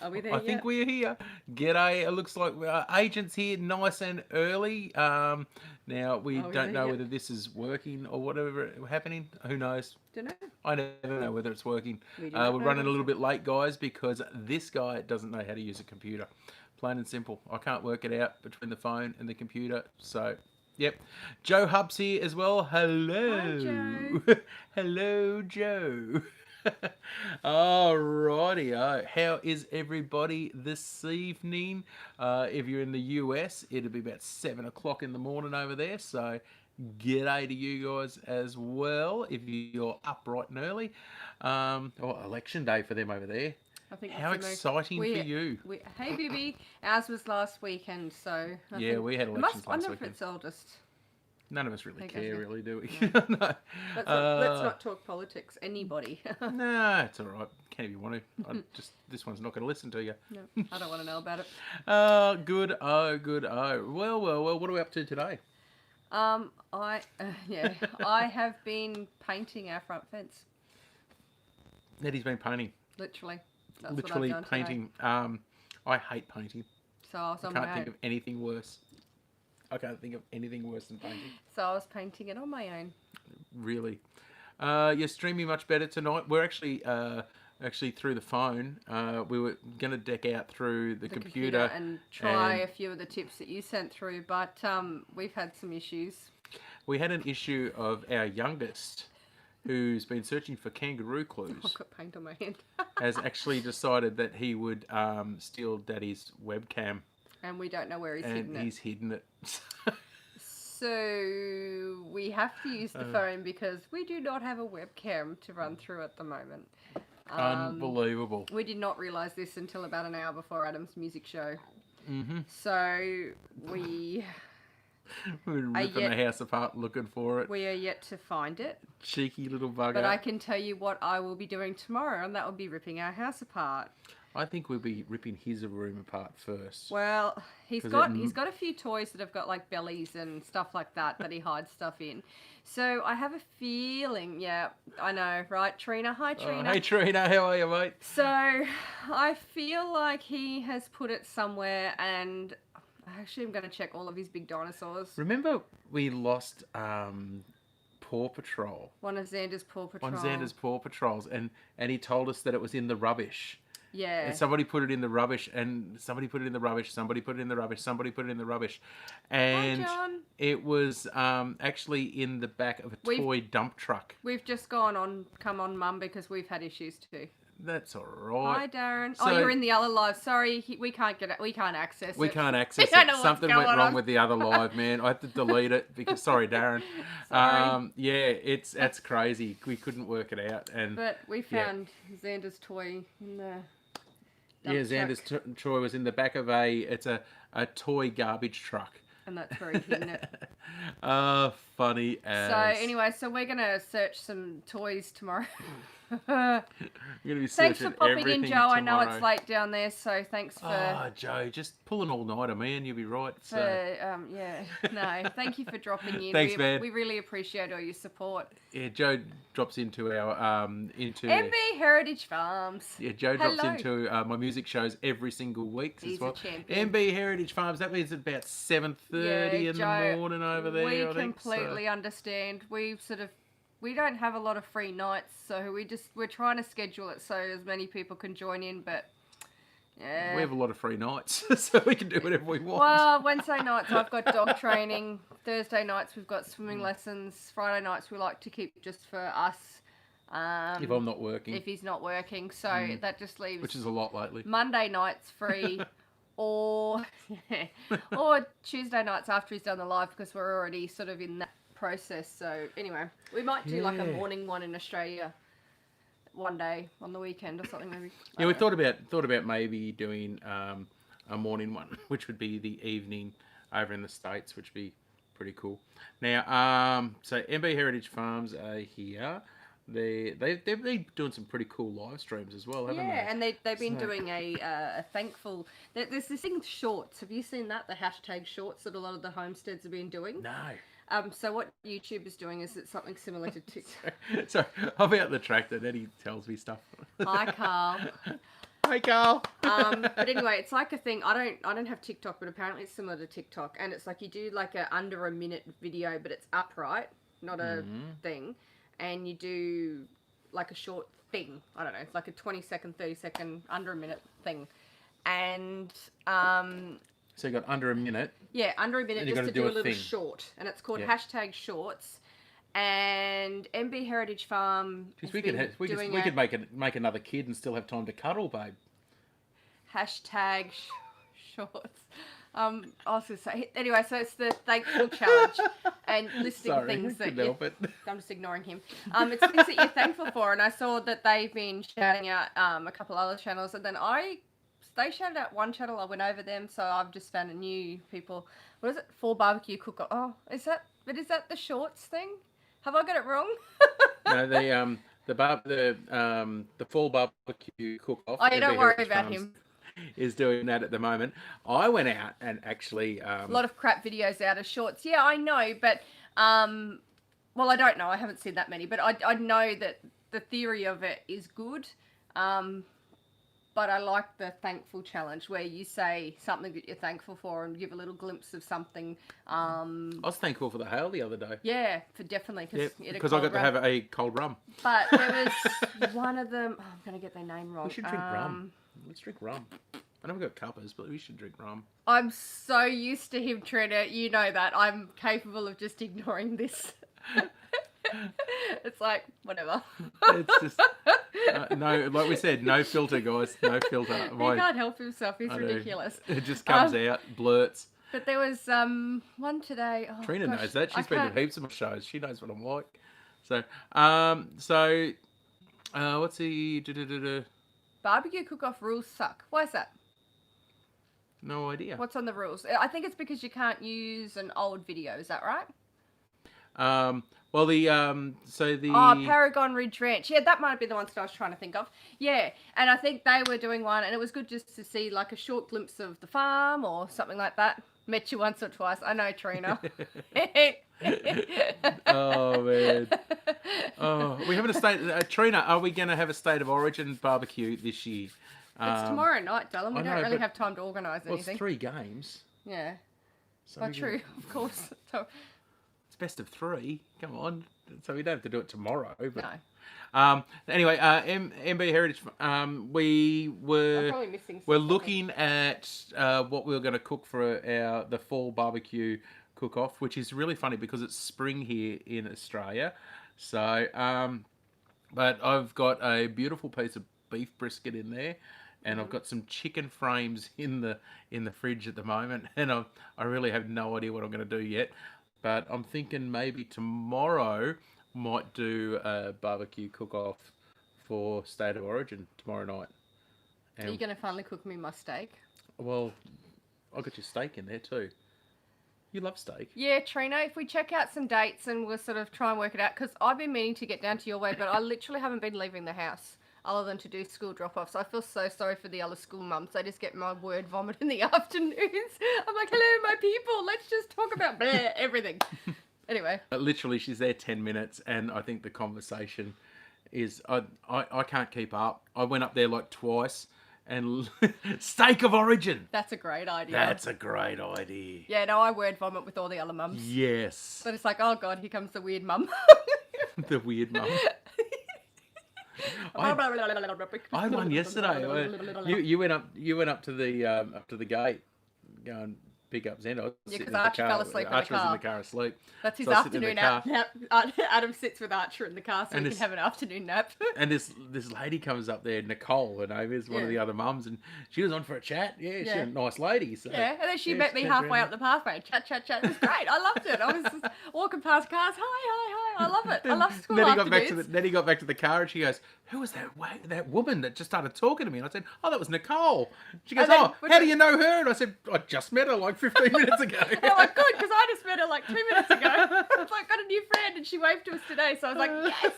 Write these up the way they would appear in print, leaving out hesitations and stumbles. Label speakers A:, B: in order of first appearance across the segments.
A: Are we there
B: I
A: yet?
B: think we're here. G'day. It looks like agents here nice and early. Now, we
A: Are we
B: don't
A: there
B: know
A: yet?
B: whether this is working or whatever happening. Who knows?
A: Don't know.
B: I never know whether it's working.
A: We do
B: We're
A: not know
B: running a
A: what
B: little
A: it's.
B: bit late, guys, because this guy doesn't know how to use a computer. Plain and simple. I can't work it out between the phone and the computer. So, yep. Joe Hub's here as well.
A: Hi, Joe.
B: Hello. Hello, Joe. Alrighty, how is everybody this evening? If you're in the US, it'll be about 7 o'clock in the morning over there. So, g'day to you guys as well. If you're up bright and early, election day for them over there.
A: I think
B: How
A: that's the most.
B: exciting for you!
A: Hey, Bibi. Ours was last weekend, so I
B: Yeah,
A: think
B: we had
A: it must.
B: elections last
A: Wonder if
B: weekend.
A: it's oldest.
B: None of us really
A: There goes
B: care,
A: me.
B: really, do we?
A: No.
B: No.
A: Let's not talk politics. Anybody.
B: Nah, it's all right. Can if you want to. This one's not going to listen to you.
A: No, I don't want to know about it.
B: Good. Oh, good. Oh, well. What are we up to today?
A: I have been painting our front fence.
B: Eddie's been painting.
A: Literally. That's
B: Literally
A: what I've done
B: painting.
A: today.
B: I hate painting.
A: So I was
B: I
A: on
B: can't
A: my
B: think
A: own.
B: of anything worse. I can't think of anything worse than painting.
A: So I was painting it on my own.
B: Really. You're streaming much better tonight. We're actually through the phone. We were going to deck out through the computer
A: and try
B: and
A: a few of the tips that you sent through, but we've had some issues.
B: we had an issue of our youngest, who's been searching for kangaroo clues,
A: I've got paint on my hand.
B: has actually decided that he would steal Daddy's webcam,
A: And we don't know where he's
B: and
A: hidden
B: he's hidden it.
A: it. So we have to use the phone because we do not have a webcam to run through at the moment.
B: Unbelievable.
A: We did not realise this until about an hour before Adam's music show.
B: Mm-hmm.
A: So we
B: We're ripping the house apart looking for it.
A: are yet to find it.
B: Cheeky little bugger.
A: But I can tell you what I will be doing tomorrow, and that will be ripping our house apart.
B: I think we'll be ripping his room apart first.
A: Well, he's
B: 'Cause
A: got a few toys that have got like bellies and stuff like that he hides stuff in. So I have a feeling, yeah, I know, right, Trina? Hi, Trina.
B: Hey Trina, how are you, mate?
A: So I feel like he has put it somewhere, and actually I'm going to check all of his big dinosaurs.
B: Remember we lost Paw Patrol.
A: One of Xander's Paw Patrol.
B: On Xander's Paw Patrols, and he told us that it was in the rubbish.
A: Yeah.
B: And somebody put it in the rubbish, and somebody put it in the rubbish, somebody put it in the rubbish, somebody put it in the rubbish. And
A: Hi, John.
B: it was actually in the back of a toy dump truck.
A: We've just come on, Mum, because we've had issues too.
B: That's all right.
A: Hi, Darren.
B: So-
A: you're in the other live. Sorry, we can't get it. We can't access
B: We
A: it.
B: can't access
A: don't
B: it.
A: know what's
B: Something
A: going
B: went wrong
A: on.
B: with the other live, man. I had to delete it because sorry, Darren.
A: Sorry.
B: Yeah, that's crazy. We couldn't work it out, and
A: But we found Xander's toy in the dump
B: Xander's
A: truck,
B: toy was in the back of a toy garbage truck.
A: and that's where he hidden it.
B: Funny as.
A: So anyway, we're gonna search some toys tomorrow.
B: You're gonna be
A: Thanks for
B: searching
A: popping in,
B: everything
A: Joe. I know
B: tomorrow.
A: it's late down there, so thanks for.
B: Oh, Joe, just pull an all-nighter, man. You'll be right. So.
A: Thank you for dropping in.
B: Thanks, man.
A: We really appreciate all your support.
B: Yeah, Joe drops into our into.
A: MB Heritage Farms.
B: Yeah, Joe drops
A: Hello.
B: into my music shows every single week
A: He's
B: as well.
A: a champion.
B: MB Heritage Farms. That means about 7:30 in
A: Joe,
B: the morning over there.
A: We
B: I think, so.
A: completely understand. We don't have a lot of free nights, so we're trying to schedule it so as many people can join in, but yeah.
B: We have a lot of free nights, so we can do whatever we want.
A: Well, Wednesday nights I've got dog training. Thursday nights we've got swimming lessons. Friday nights we like to keep just for us.
B: If I'm not working,
A: If he's not working, so that just leaves
B: which is a lot lately.
A: Monday nights free, or Tuesday nights after he's done the live because we're already sort of in that process. So anyway, we might do like a morning one in Australia one day on the weekend or something maybe.
B: Yeah, we thought about maybe doing a morning one, which would be the evening over in the States, which would be pretty cool. Now, so MB Heritage Farms are here. They've been doing some pretty cool live streams as well, haven't they?
A: Yeah, and they've been doing a thankful. There's this thing shorts. Have you seen that? The hashtag shorts that a lot of the homesteads have been doing.
B: No.
A: So what YouTube is doing is it's something similar to TikTok.
B: So I'm out the tractor. Then he tells me stuff.
A: Hi, Carl.
B: Hey, Carl.
A: But anyway, it's like a thing. I don't have TikTok, but apparently it's similar to TikTok, and it's like you do like a under a minute video, but it's upright, not a thing, and you do like a short thing. I don't know, it's like a 20-second, 30-second, under a minute thing, and
B: So you got under a minute.
A: yeah, under a minute
B: And you're
A: just to
B: gonna
A: do
B: do
A: a
B: a
A: little
B: thing.
A: short, and it's called
B: Yeah.
A: hashtag Shorts. And MB Heritage Farm.
B: Because
A: has
B: we
A: been doing
B: could
A: a
B: make another kid and still have time to cuddle, babe.
A: hashtag Shorts. I was gonna say anyway. So it's the thankful challenge and listing
B: Sorry,
A: things
B: I
A: that
B: couldn't help it.
A: I'm just ignoring him. It's things that you're thankful for, and I saw that they've been shouting out a couple other channels, and then they shouted out one channel. I went over them, so I've just found a new people. What is it? Full barbecue cook. Oh, is that the Shorts thing? Have I got it wrong?
B: No, the fall barbecue cook-off.
A: Oh, you don't
B: MB
A: worry
B: Heritage
A: about
B: Farms
A: him.
B: Is doing that at the moment. I went out and actually
A: A lot of crap videos out of Shorts. Yeah, I know, but well, I don't know. I haven't seen that many, but I know that the theory of it is good. But I like the thankful challenge where you say something that you're thankful for and give a little glimpse of something.
B: I was thankful for the hail the other day.
A: Yeah, for definitely
B: Because I got to have a cold rum.
A: But there was one of them. Oh, I'm gonna get their name wrong.
B: We should drink rum. Let's drink rum. I know we've got cuppers, but we should drink rum.
A: I'm so used to him, Trina. You know that I'm capable of just ignoring this. It's like whatever.
B: It's just no, like we said, no filter, guys, no filter.
A: He can't help himself. He's ridiculous.
B: It just comes out, blurts.
A: But there was one today. Oh,
B: Trina
A: gosh,
B: knows that. She's
A: I
B: been
A: can't-
B: to heaps of my shows. She knows what I'm like. So, what's the
A: Barbecue cook-off rules suck. Why is that?
B: No idea.
A: What's on the rules? I think it's because you can't use an old video. Is that right?
B: Well,
A: Paragon Ridge Ranch. Yeah, that might be the ones that I was trying to think of. Yeah, and I think they were doing one, and it was good just to see like a short glimpse of the farm or something like that. Met you once or twice. I know, Trina.
B: Oh man. Oh, we having a state. Trina, are we going to have a state of origin barbecue this year?
A: It's tomorrow night, Dylan. We
B: I
A: don't
B: know,
A: really
B: but-
A: have time to organise
B: Well, it's
A: anything.
B: 3 games.
A: Yeah,
B: So
A: well, true, of course. So,
B: It's best of 3. Come on. So we don't have to do it tomorrow. But,
A: no.
B: Anyway, MB Heritage. We
A: I'm
B: were
A: probably missing
B: we're
A: something.
B: looking at what we were going to cook for the fall barbecue cook-off, which is really funny because it's spring here in Australia. So, but I've got a beautiful piece of beef brisket in there. And I've got some chicken frames in the fridge at the moment, and I really have no idea what I'm going to do yet. But I'm thinking maybe tomorrow might do a barbecue cook-off for State of Origin tomorrow night.
A: Are you going to finally cook me my steak?
B: Well, I got your steak in there too. You love steak.
A: Yeah, Trina, if we check out some dates and we'll sort of try and work it out, because I've been meaning to get down to your way, but I literally haven't been leaving the house other than to do school drop-offs. I feel so sorry for the other school mums. They just get my word vomit in the afternoons. I'm like, hello, my people, let's just talk about bleh, everything. Anyway.
B: Literally, she's there 10 minutes, and I think the conversation is... I can't keep up. I went up there like twice, and steak of origin.
A: That's a great idea.
B: That's a great idea.
A: Yeah, no, I word vomit with all the other mums.
B: Yes.
A: But it's like, oh God, here comes the weird mum.
B: The weird mum. I had one yesterday. You went up to the gate, go and pick up Zen.
A: Yeah, because Archie fell asleep in the
B: Archie was in
A: car.
B: the car asleep.
A: That's his
B: So I was sitting in
A: afternoon
B: the
A: nap. Adam sits with Archer in the car so
B: And
A: he
B: this-
A: can have an afternoon nap.
B: And this lady comes up there, Nicole, her name is, one of
A: Yeah.
B: the other mums, and she was on for a chat. Yeah, she's
A: Yeah.
B: a nice lady. So
A: Yeah, and then she
B: yeah,
A: met me
B: chatted
A: halfway
B: around.
A: up the pathway. Chat. It was great. I loved it. I was just walking past cars. Hi. I love it. I love school
B: Then he
A: afternoons.
B: got back to the car, and she goes, "Who was that woman that just started talking to me?" And I said, "Oh, that was Nicole." She goes,
A: And then
B: "Oh, how do you know her?" And I said, "I just met her like 15 minutes ago.
A: And I'm like, good, because I just met her like 2 minutes ago. I was like, got a new friend, and she waved to us today. So I was like, yes.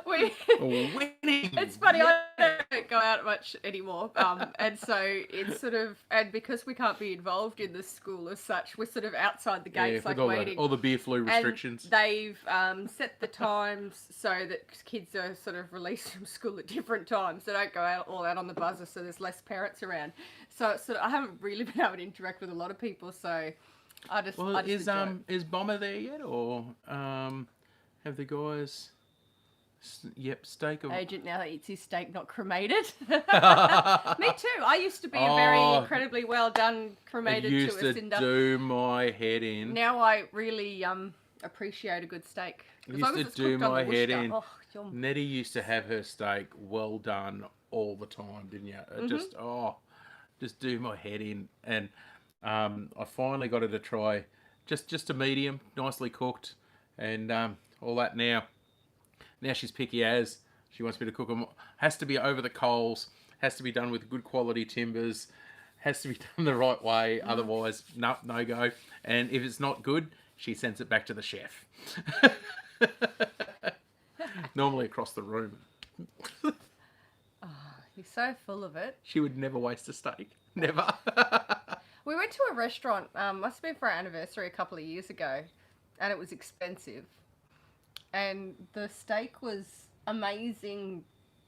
B: Winning.
A: It's funny, I don't go out much anymore. And so it's sort of, and because we can't be involved in the school as such, we're sort of outside the gates,
B: with
A: waiting.
B: all the beer flu restrictions.
A: And they've set the times so that kids are sort of released from school at different times. They don't go out all out on the buzzer, so there's less parents around. So it's sort of, I haven't really been able to interact with a lot of people. So I just
B: is Bomber there yet, or have the guys? Yep, steak.
A: Agent now eats his steak not cremated. Me too. I used to be a very incredibly well done cremated to a cinder.
B: Used to do my head in.
A: Now I really appreciate a good steak.
B: Used to do my head in. Nettie used to have her steak well done all the time, didn't you? Just do my head in, and I finally got her to try just a medium, nicely cooked, and all that now. Now she's picky as. She wants me to cook them. Has to be over the coals. Has to be done with good quality timbers. Has to be done the right way. Otherwise, no go. And if it's not good, she sends it back to the chef. Normally across the room.
A: You're so full of it.
B: She would never waste a steak. Never.
A: We went to a restaurant, must have been for our anniversary a couple of years ago, and it was expensive. And the steak was amazing,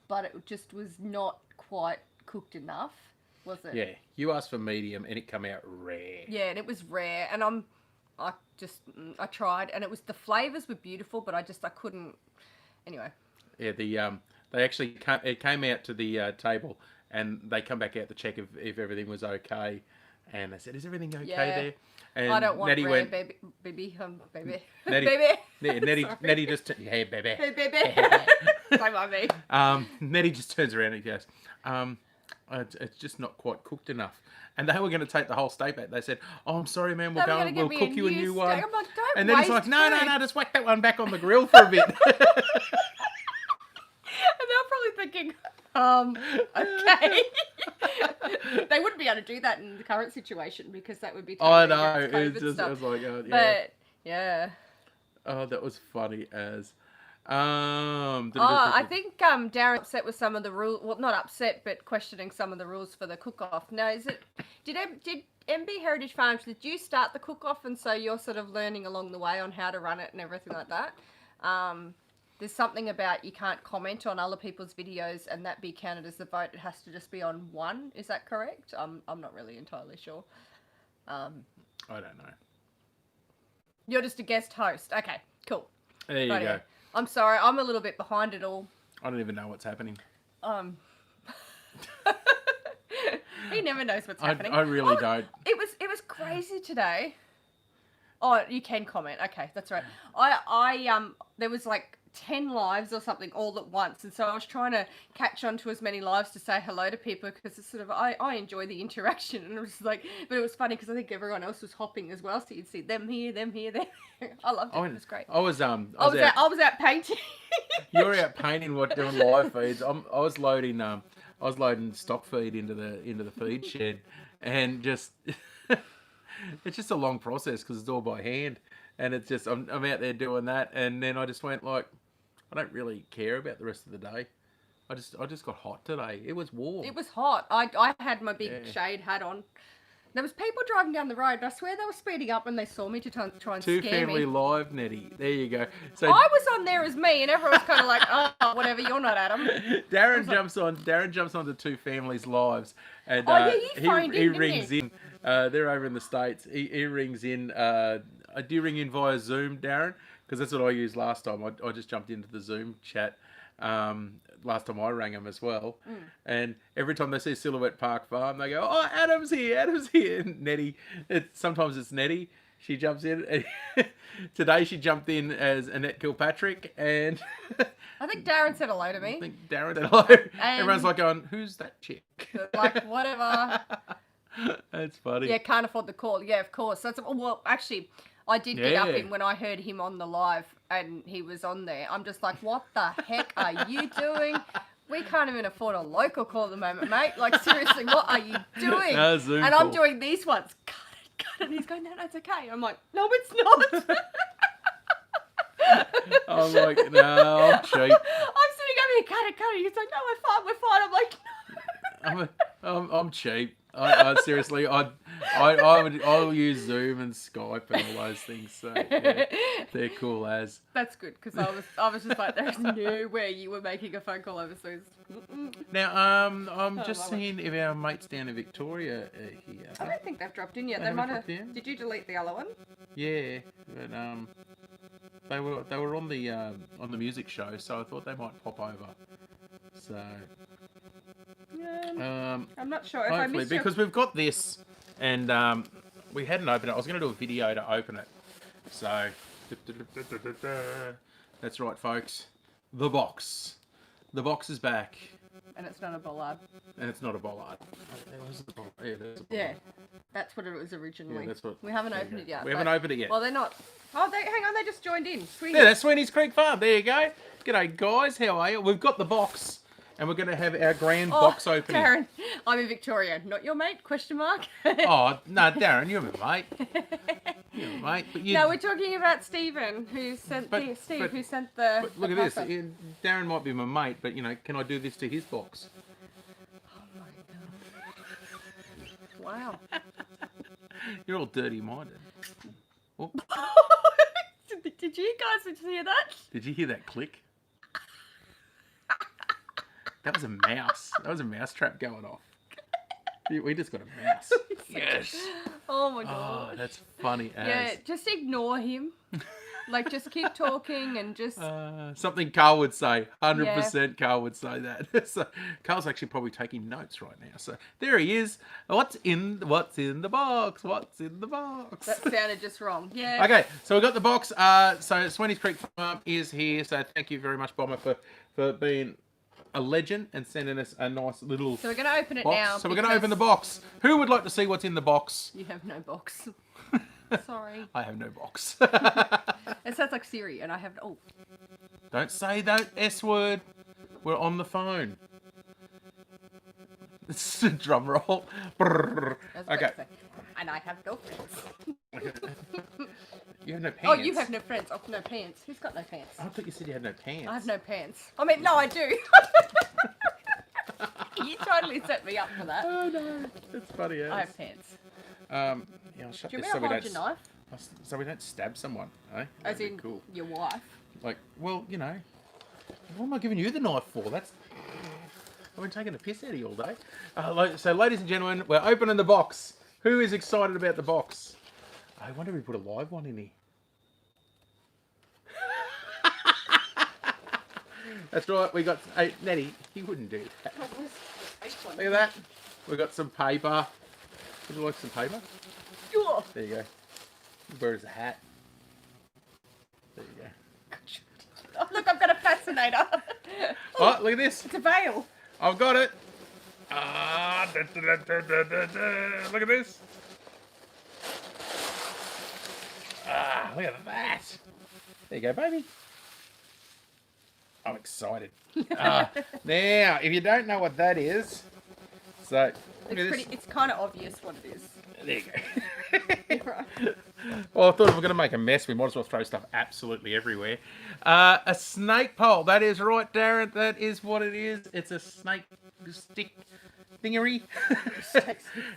A: but it just was not quite cooked enough, was it?
B: Yeah, you asked for medium and it came out rare.
A: Yeah, and it was rare, and I tried, and the flavours were beautiful, but I couldn't, anyway.
B: Yeah, they actually came out to the table, and they come back out to check if everything was okay, and they said, "Is everything okay there?" And
A: I don't want
B: Nettie
A: rare,
B: baby. Nettie just hey baby.
A: Hey baby. Say my me.
B: Nettie just turns around and goes, it's just not quite cooked enough. And they were going to take the whole steak back. They said, "Oh, I'm sorry, man. We'll cook you a new one."
A: I'm like, don't
B: and then he's
A: waste
B: like, "No,
A: food."
B: just whack that one back on the grill for a bit."
A: And they're probably thinking, okay. They wouldn't be able to do that in the current situation because that would be totally against COVID stuff.
B: It was like, yeah.
A: But, yeah.
B: Oh, that was funny as.
A: I think Darren upset with some of the rules. Well, not upset, but questioning some of the rules for the cook-off. Now, did MB Heritage Farms, did you start the cook-off, and so you're sort of learning along the way on how to run it and everything like that? There's something about you can't comment on other people's videos and that be counted as the vote. It has to just be on one. Is that correct? I'm not really entirely sure.
B: I don't know.
A: You're just a guest host. Okay, cool.
B: There you go.
A: I'm sorry. I'm a little bit behind it all.
B: I don't even know what's happening.
A: He never knows what's happening.
B: I really don't.
A: It was crazy today. Oh, you can comment. Okay, that's right. I there was like 10 lives or something all at once, and so I was trying to catch on to as many lives to say hello to people because it's sort of I enjoy the interaction, and it was like, but it was funny because I think everyone else was hopping as well, so you'd see them here, there. I loved it. It was great.
B: I was out
A: painting.
B: You were out painting, doing live feeds. I was loading stock feed into the feed shed, and just it's just a long process because it's all by hand, and it's just I'm out there doing that, and then I just went like, I don't really care about the rest of the day. I just got hot today. It was warm.
A: It was hot. I had my big shade hat on. There was people driving down the road, and I swear they were speeding up when they saw me to try and scare me.
B: Two Family Live, Nettie. There you go. So
A: I was on there as me, and everyone was kind of like, "Oh, whatever, you're not Adam."
B: Darren jumps onto Two Families Lives, and he rings in. They're over in the States. He rings in. Do you ring in via Zoom, Darren? Because that's what I used last time. I just jumped into the Zoom chat. Last time I rang him as well, and every time they see Silhouette Park Farm, they go, "Oh, Adam's here!" And Nettie, sometimes it's Nettie. She jumps in. And today she jumped in as Annette Kilpatrick, and
A: I think Darren said hello to me.
B: I think Darren said hello. Everyone's like going, "Who's that chick?"
A: Like whatever.
B: That's funny.
A: Yeah, can't afford the call. Yeah, of course. Well, actually, I did get up in when I heard him on the live and he was on there. I'm just like, what the heck are you doing? We can't even afford a local call at the moment, mate. Like, seriously, what are you doing?
B: No, Zoom
A: and
B: call.
A: I'm doing these ones. Cut it. And he's going, no, it's okay. I'm like, no, it's not.
B: I'm like, no, I'm cheap.
A: I'm sitting over here, cut it. He's like, no, we're fine. I'm like, no.
B: I'm cheap. I seriously, I'll use Zoom and Skype and all those things. So yeah, they're cool as.
A: That's good because I was just like, there's no way you were making a phone call overseas.
B: Now, I'm just seeing if our mates down in Victoria are here.
A: I don't think they've dropped in yet.
B: They
A: They
B: haven't
A: might have.
B: dropped in?
A: Did you delete the other one?
B: Yeah, but they were on the music show, so I thought they might pop over. So.
A: I'm not sure if I
B: Hopefully,
A: missed
B: because we've got this, and we hadn't opened it. I was going to do a video to open it. So, that's right, folks. The box. The box is back.
A: And it's not a bollard.
B: And it's not a bollard.
A: Yeah, that's what it was originally.
B: Yeah, that's what.
A: We haven't opened it yet.
B: We haven't opened it yet.
A: Well, they're not. Oh, hang on, they just joined in.
B: Yeah, that's Sweeney's Creek Farm. There you go. G'day, guys. How are you? We've got the box. And we're going to have our grand box opening.
A: Darren, I'm in Victoria. Not your mate? Question mark.
B: Oh, no, Darren, you're my mate. You're my mate. But
A: No, we're talking about Stephen, who sent who sent the.
B: But look
A: the
B: at this.
A: pasta.
B: Darren might be my mate, but, can I do this to his box?
A: Oh my god. Wow.
B: You're all dirty-minded. Oh,
A: Did you guys hear that?
B: did you hear that click? That was a mouse. That was a mouse trap going off. We just got a mouse. Yes.
A: Oh my
B: Oh,
A: god.
B: that's funny as.
A: Yeah, just ignore him. Like, just keep talking and just.
B: Something Carl would say. 100% Carl would say that. So Carl's actually probably taking notes right now. So there he is. What's in the box? What's in the box?
A: That sounded just wrong. Yeah.
B: Okay, so we got the box. So Sweeney's Creek Farm is here. So thank you very much, Bomber, for being a legend and sending us a nice little
A: So we're going to open it
B: box.
A: now.
B: So we're going to open the box. Who would like to see what's in the box?
A: You have no box. Sorry.
B: I have no box.
A: It sounds like Siri, and I have. Oh.
B: Don't say that S word. We're on the phone. It's a drum roll. Brrr. Okay.
A: And I have no friends.
B: You have no pants.
A: Oh, you have no friends. Oh, no pants. Who's got no pants?
B: I thought you said you had no pants.
A: I have no pants. I mean, no, I do. You totally set me up for that.
B: Oh no, it's funny.
A: I have pants.
B: Yeah, I'll shut
A: Do you
B: this
A: want
B: so
A: me
B: we
A: to
B: don't.
A: hold your knife?
B: So we don't stab someone, eh?
A: As
B: That'd be
A: in
B: cool.
A: your wife?
B: Like, well, what am I giving you the knife for? I've been taking a piss out of you all day. So, ladies and gentlemen, we're opening the box. Who is excited about the box? I wonder if we put a live one in here. That's right, we got... Hey, Nettie, he wouldn't do that. Look at that. We got some paper. Would you like some paper?
A: Sure.
B: There you go. Where is the hat? There you go.
A: Oh, look, I've got a fascinator.
B: Oh, look at this.
A: It's a veil.
B: I've got it. Look at this. Look at that. There you go, baby. I'm excited. Now, if you don't know what that is, so look at this.
A: It's kind of obvious what it is.
B: There you go.
A: Right.
B: Well, I thought if we're going to make a mess, we might as well throw stuff absolutely everywhere. A snake pole. That is right, Darren. That is what it is. It's a snake stick thingery.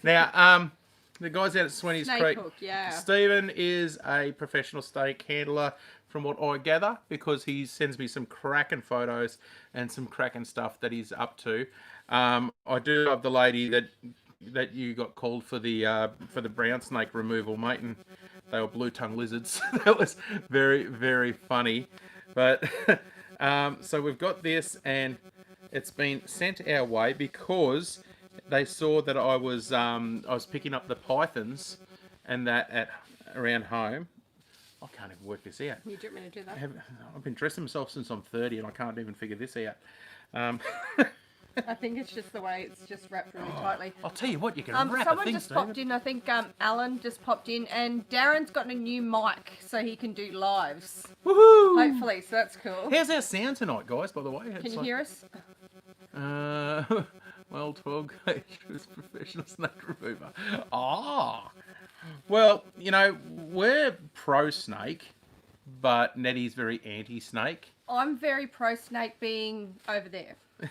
B: Now, the guys out at Sweeney's Creek.
A: Hook, yeah.
B: Stephen is a professional snake handler, from what I gather, because he sends me some cracking photos and some cracking stuff that he's up to. I do love the lady that you got called for the brown snake removal, mate, and they were blue tongue lizards. That was very, very funny. But so we've got this, and it's been sent our way because they saw that I was picking up the pythons and that around home. I can't even work this out.
A: You do want me to do that?
B: I've been dressing myself since I'm 30 and I can't even figure this out.
A: I think it's just the way it's just wrapped really tightly.
B: I'll tell you what, you can wrap
A: someone
B: a thing,
A: just popped in. I think Alan just popped in, and Darren's gotten a new mic so he can do lives.
B: Woohoo!
A: Hopefully, so that's cool.
B: How's our sound tonight, guys, by the way?
A: Can you hear us?
B: Well, 12 gauge professional snake remover. Ah. Well, we're pro snake, but Nettie's very anti snake.
A: I'm very pro snake being over there.
B: Which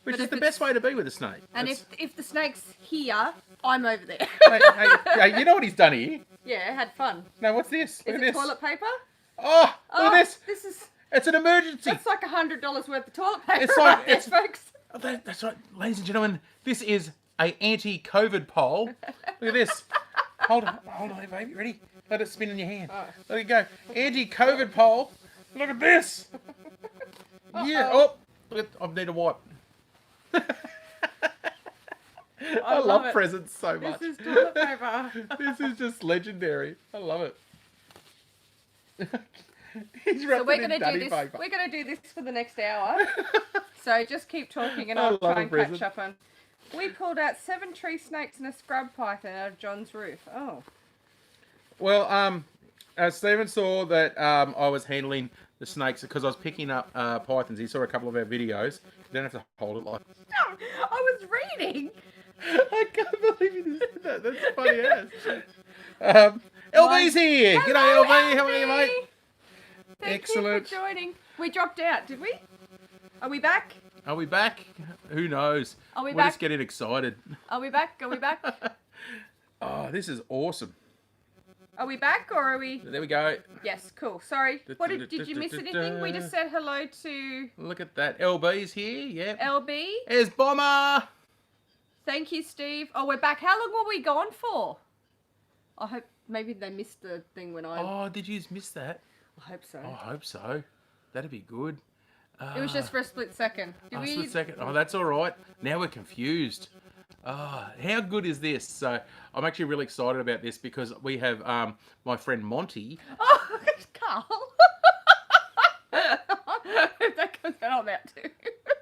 A: But
B: is
A: if
B: the
A: it's-
B: best way to be with a snake.
A: And
B: That's-
A: if the snake's here, I'm over there.
B: hey, you know what he's done here?
A: Yeah, had fun.
B: No, what's this? Look
A: Is
B: at
A: it
B: this.
A: toilet paper?
B: Oh, look at this.
A: This is
B: It's an emergency.
A: that's like $100 worth of toilet paper.
B: It's like-
A: right there,
B: it's-
A: folks.
B: Oh, that's right, ladies and gentlemen. This is a anti-COVID poll. Look at this. Hold on, baby. Ready? Let it spin in your hand.
A: Oh.
B: Let it go. Anti-COVID poll. Look at this. Yeah. Oh, look at, I need a wipe. I love
A: it.
B: presents so much.
A: This is toilet paper.
B: This is just legendary. I love it. He's
A: So
B: wrapped
A: we're
B: it in
A: gonna do
B: daddy
A: this.
B: paper.
A: We're gonna do this for the next hour. So just keep talking, and
B: I
A: I'll
B: love
A: try
B: a
A: and
B: present.
A: catch up on. We pulled out 7 tree snakes and a scrub python out of John's roof. Oh,
B: Well, Stephen saw that I was handling the snakes because I was picking up pythons. He saw a couple of our videos. You don't have to hold it like.
A: no, I was reading.
B: I can't believe you just did that. That's funny as. LB's here.
A: Hello,
B: G'day, LB. How are you,
A: LB.
B: mate?
A: Thank
B: Excellent.
A: you for joining. We dropped out, did we? Are we back?
B: Are we back? Who knows?
A: Are we
B: We're
A: back?
B: just getting excited.
A: Are we back? Are we back?
B: Oh, this is awesome.
A: Are we back or are we?
B: There we go.
A: Yes, cool. Sorry. What did you miss anything? We just said hello to
B: Look at that. LB's here. Yep.
A: LB.
B: There's Bomber.
A: Thank you, Steve. Oh, we're back. How long were we gone for? I hope maybe they missed the thing when I.
B: Oh, did you miss that?
A: I hope so.
B: I hope so. That'd be good.
A: It was just for a split second. Did we?
B: Split second. Oh, that's all right. Now we're confused. How good is this? So I'm actually really excited about this because we have my friend Monty.
A: Oh, Carl. If that comes out, I'm out too.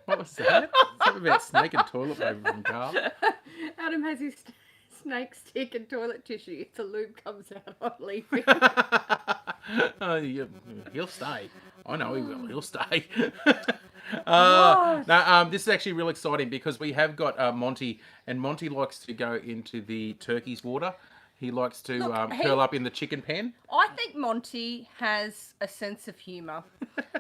B: What was that? Something about snake and toilet paper from Carl.
A: Adam has his snake stick and toilet tissue. If the lube comes out, I'm leaving.
B: He'll stay. I know he will. He'll stay.
A: God.
B: This is actually real exciting because we have got Monty, and Monty likes to go into the turkey's water. He likes to
A: Look,
B: curl up in the chicken pen.
A: I think Monty has a sense of humour.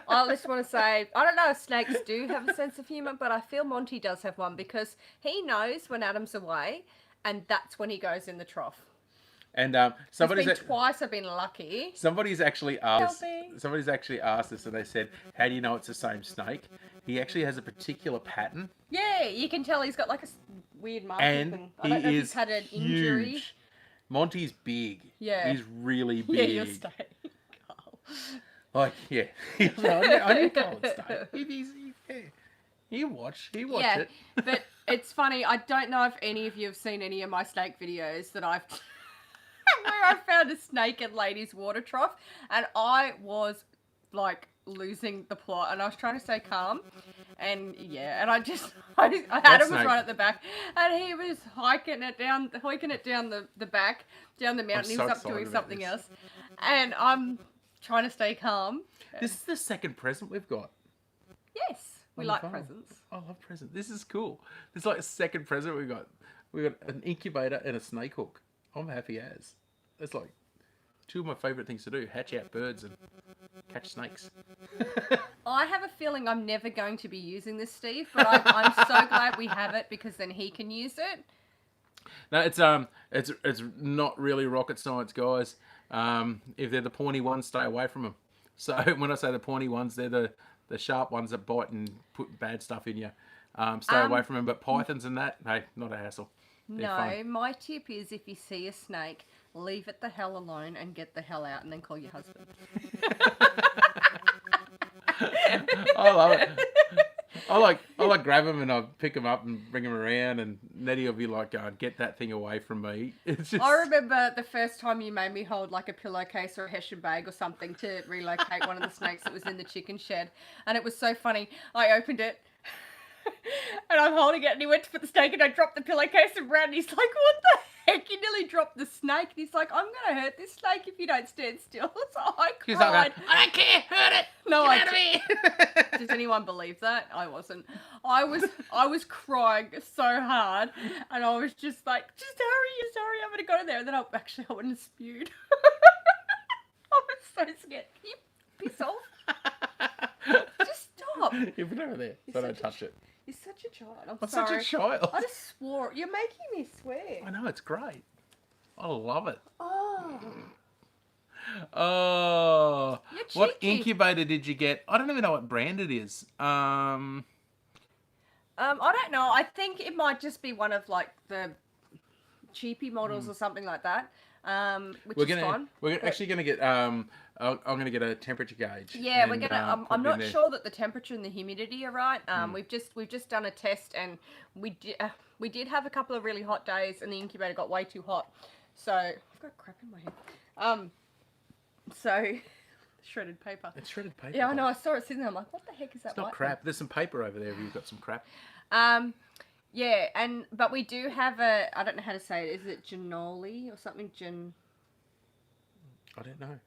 A: I just want to say, I don't know if snakes do have a sense of humour, but I feel Monty does have one because he knows when Adam's away, and that's when he goes in the trough.
B: And
A: It's been twice I've been lucky.
B: somebody's actually asked.
A: Helping.
B: Somebody's actually asked us, and they said, "How do you know it's the same snake?" He actually has a particular pattern,
A: Yeah, you can tell he's got like a weird mark.
B: and
A: I don't know
B: he
A: if
B: is
A: he's had an injury.
B: huge. Monty's big.
A: Yeah.
B: He's really
A: Yeah,
B: big.
A: you're staying. Carl.
B: Like, yeah. I knew Carl would stay. He watch
A: Yeah,
B: it.
A: but it's funny. I don't know if any of you have seen any of my snake videos that I've where I found a snake in Lady's water trough, and I was like losing the plot, and I was trying to stay calm, and yeah, and I Adam was
B: snake?
A: right at the back, and he was hiking it down the back, down the mountain. He
B: so
A: was up
B: excited
A: doing
B: about
A: something
B: this.
A: else, and I'm trying to stay calm.
B: This is the second present we've got.
A: Yes, we
B: On
A: like
B: the phone.
A: presents.
B: I love presents. This is cool. It's like a second present we got. We got an incubator and a snake hook. I'm happy as. It's like two of my favourite things to do: hatch out birds and catch snakes.
A: I have a feeling I'm never going to be using this, Steve, but I'm so glad we have it because then he can use it.
B: No, it's not really rocket science, guys. If they're the pointy ones, stay away from them. So when I say the pointy ones, they're the sharp ones that bite and put bad stuff in you. Stay away from them. But pythons and that, hey, not a hassle. They're
A: No,
B: fun.
A: my tip is if you see a snake, leave it the hell alone and get the hell out and then call your husband.
B: I love it. I like grab them and I pick them up and bring them around, and Nettie will be like, "Going, get that thing away from me." It's just.
A: I remember the first time you made me hold like a pillowcase or a Hessian bag or something to relocate one of the snakes that was in the chicken shed, and it was so funny. I opened it. And I'm holding it, and he went to put the snake, and I dropped the pillowcase around, and he's like, "What the heck, you nearly dropped the snake. And he's like, I'm going to hurt this snake if you don't stand still. So I
B: She's
A: cried.
B: like, I don't care, hurt it.
A: No,
B: Get out of here.
A: Does anyone believe that? I wasn't. I was crying so hard, and I was just like, just hurry, I'm gonna go there. And then I went and spewed. I was so scared. Can you piss off? Just stop.
B: You put it over there, so don't touch it.
A: You're such a child. I'm
B: such
A: sorry.
B: a child.
A: I just swore. You're making me swear.
B: I know, it's great. I love it.
A: Oh.
B: Oh.
A: You're
B: What
A: cheeky.
B: incubator did you get? I don't even know what brand it is.
A: I don't know. I think it might just be one of like the cheapy models or something like that. Which is fine.
B: We're actually gonna get. I'm gonna get a temperature gauge.
A: Yeah,
B: and,
A: we're gonna.
B: put
A: I'm
B: it in
A: not
B: there.
A: sure that the temperature and the humidity are right. We've just done a test, and we did have a couple of really hot days, and the incubator got way too hot. So I've got crap in my head. So shredded paper.
B: It's shredded paper.
A: Yeah, I know. I saw it sitting there. I'm like, what the heck is that?
B: It's not
A: white
B: crap. There's some paper over there. If you've got some crap.
A: thing? Yeah, but we do have a. I don't know how to say it. Is it Genoli or something?
B: I don't know.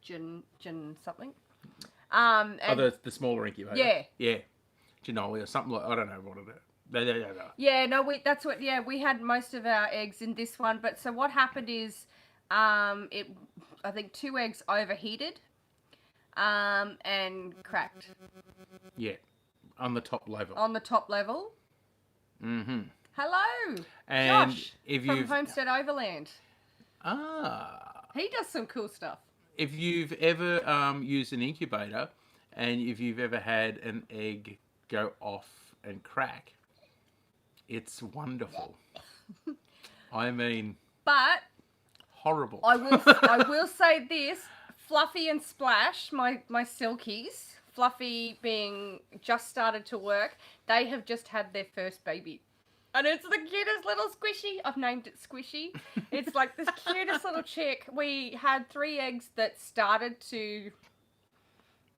A: Gen something. And
B: The smaller incubator.
A: Yeah.
B: Yeah. Genoli or something like. I don't know what it is. No.
A: yeah, no, that's what. Yeah, we had most of our eggs in this one, but so what happened is, I think 2 eggs overheated, and cracked.
B: Yeah. On the top level.
A: On the top level.
B: Mm-hmm.
A: Hello,
B: And
A: Josh
B: if
A: from
B: you've
A: Homestead Overland.
B: ah.
A: He does some cool stuff.
B: If you've ever used an incubator, and if you've ever had an egg go off and crack, it's wonderful. I mean,
A: But
B: horrible.
A: I will say this: Fluffy and Splash, my silkies. Fluffy being just started to work, they have just had their first baby. And it's the cutest little squishy. I've named it Squishy. It's like this cutest little chick. We had 3 eggs that started to,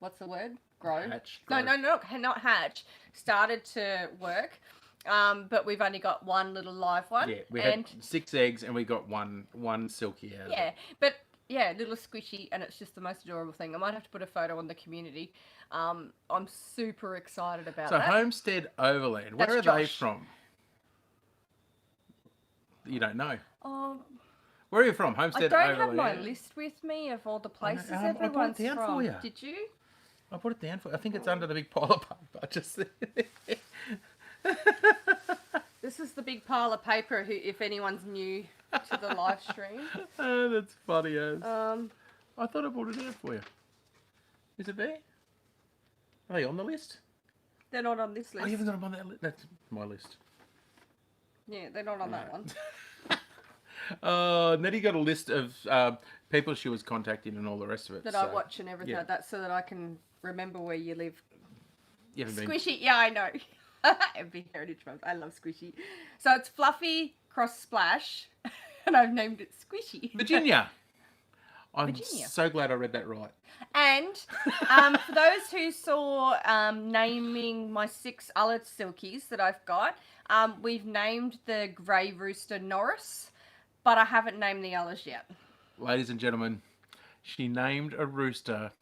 A: what's the word? Grow.
B: Hatch,
A: No,
B: grow.
A: not hatch. Started to work. But we've only got one little live one.
B: Yeah, we had 6 eggs and we got one silky out of
A: Yeah,
B: it.
A: but yeah, little squishy, and it's just the most adorable thing. I might have to put a photo on the community. I'm super excited about
B: So
A: that.
B: Homestead Overland, where
A: That's
B: are they
A: Josh.
B: from? You don't know.
A: Oh,
B: Where are you from?
A: I
B: Homestead
A: don't
B: Overland.
A: have my list with me of all the places
B: I brought it
A: everyone's
B: down for
A: from.
B: you.
A: Did you?
B: I put it down for. I think it's under the big pile of paper. Just
A: This is the big pile of paper. If anyone's new to the live stream.
B: Oh, that's funny as.
A: Um,
B: I thought I brought it down for you. Is it there? Are they on the list?
A: they're not on this
B: Oh,
A: list.
B: you haven't got them on that list. That's my list.
A: Yeah, they're not on that one.
B: Nettie got a list of people she was contacting and all the rest of it.
A: That
B: so
A: I watch and everything
B: yeah.
A: like that, so that I can remember where you live.
B: You haven't been.
A: Squishy, yeah, I know. Every Heritage Month, I love Squishy. So it's Fluffy cross Splash, and I've named it Squishy.
B: Virginia. I'm
A: Virginia.
B: so glad I read that right.
A: And for those who saw naming my 6 other silkies that I've got, we've named the grey rooster Norris, but I haven't named the others yet.
B: Ladies and gentlemen, she named a rooster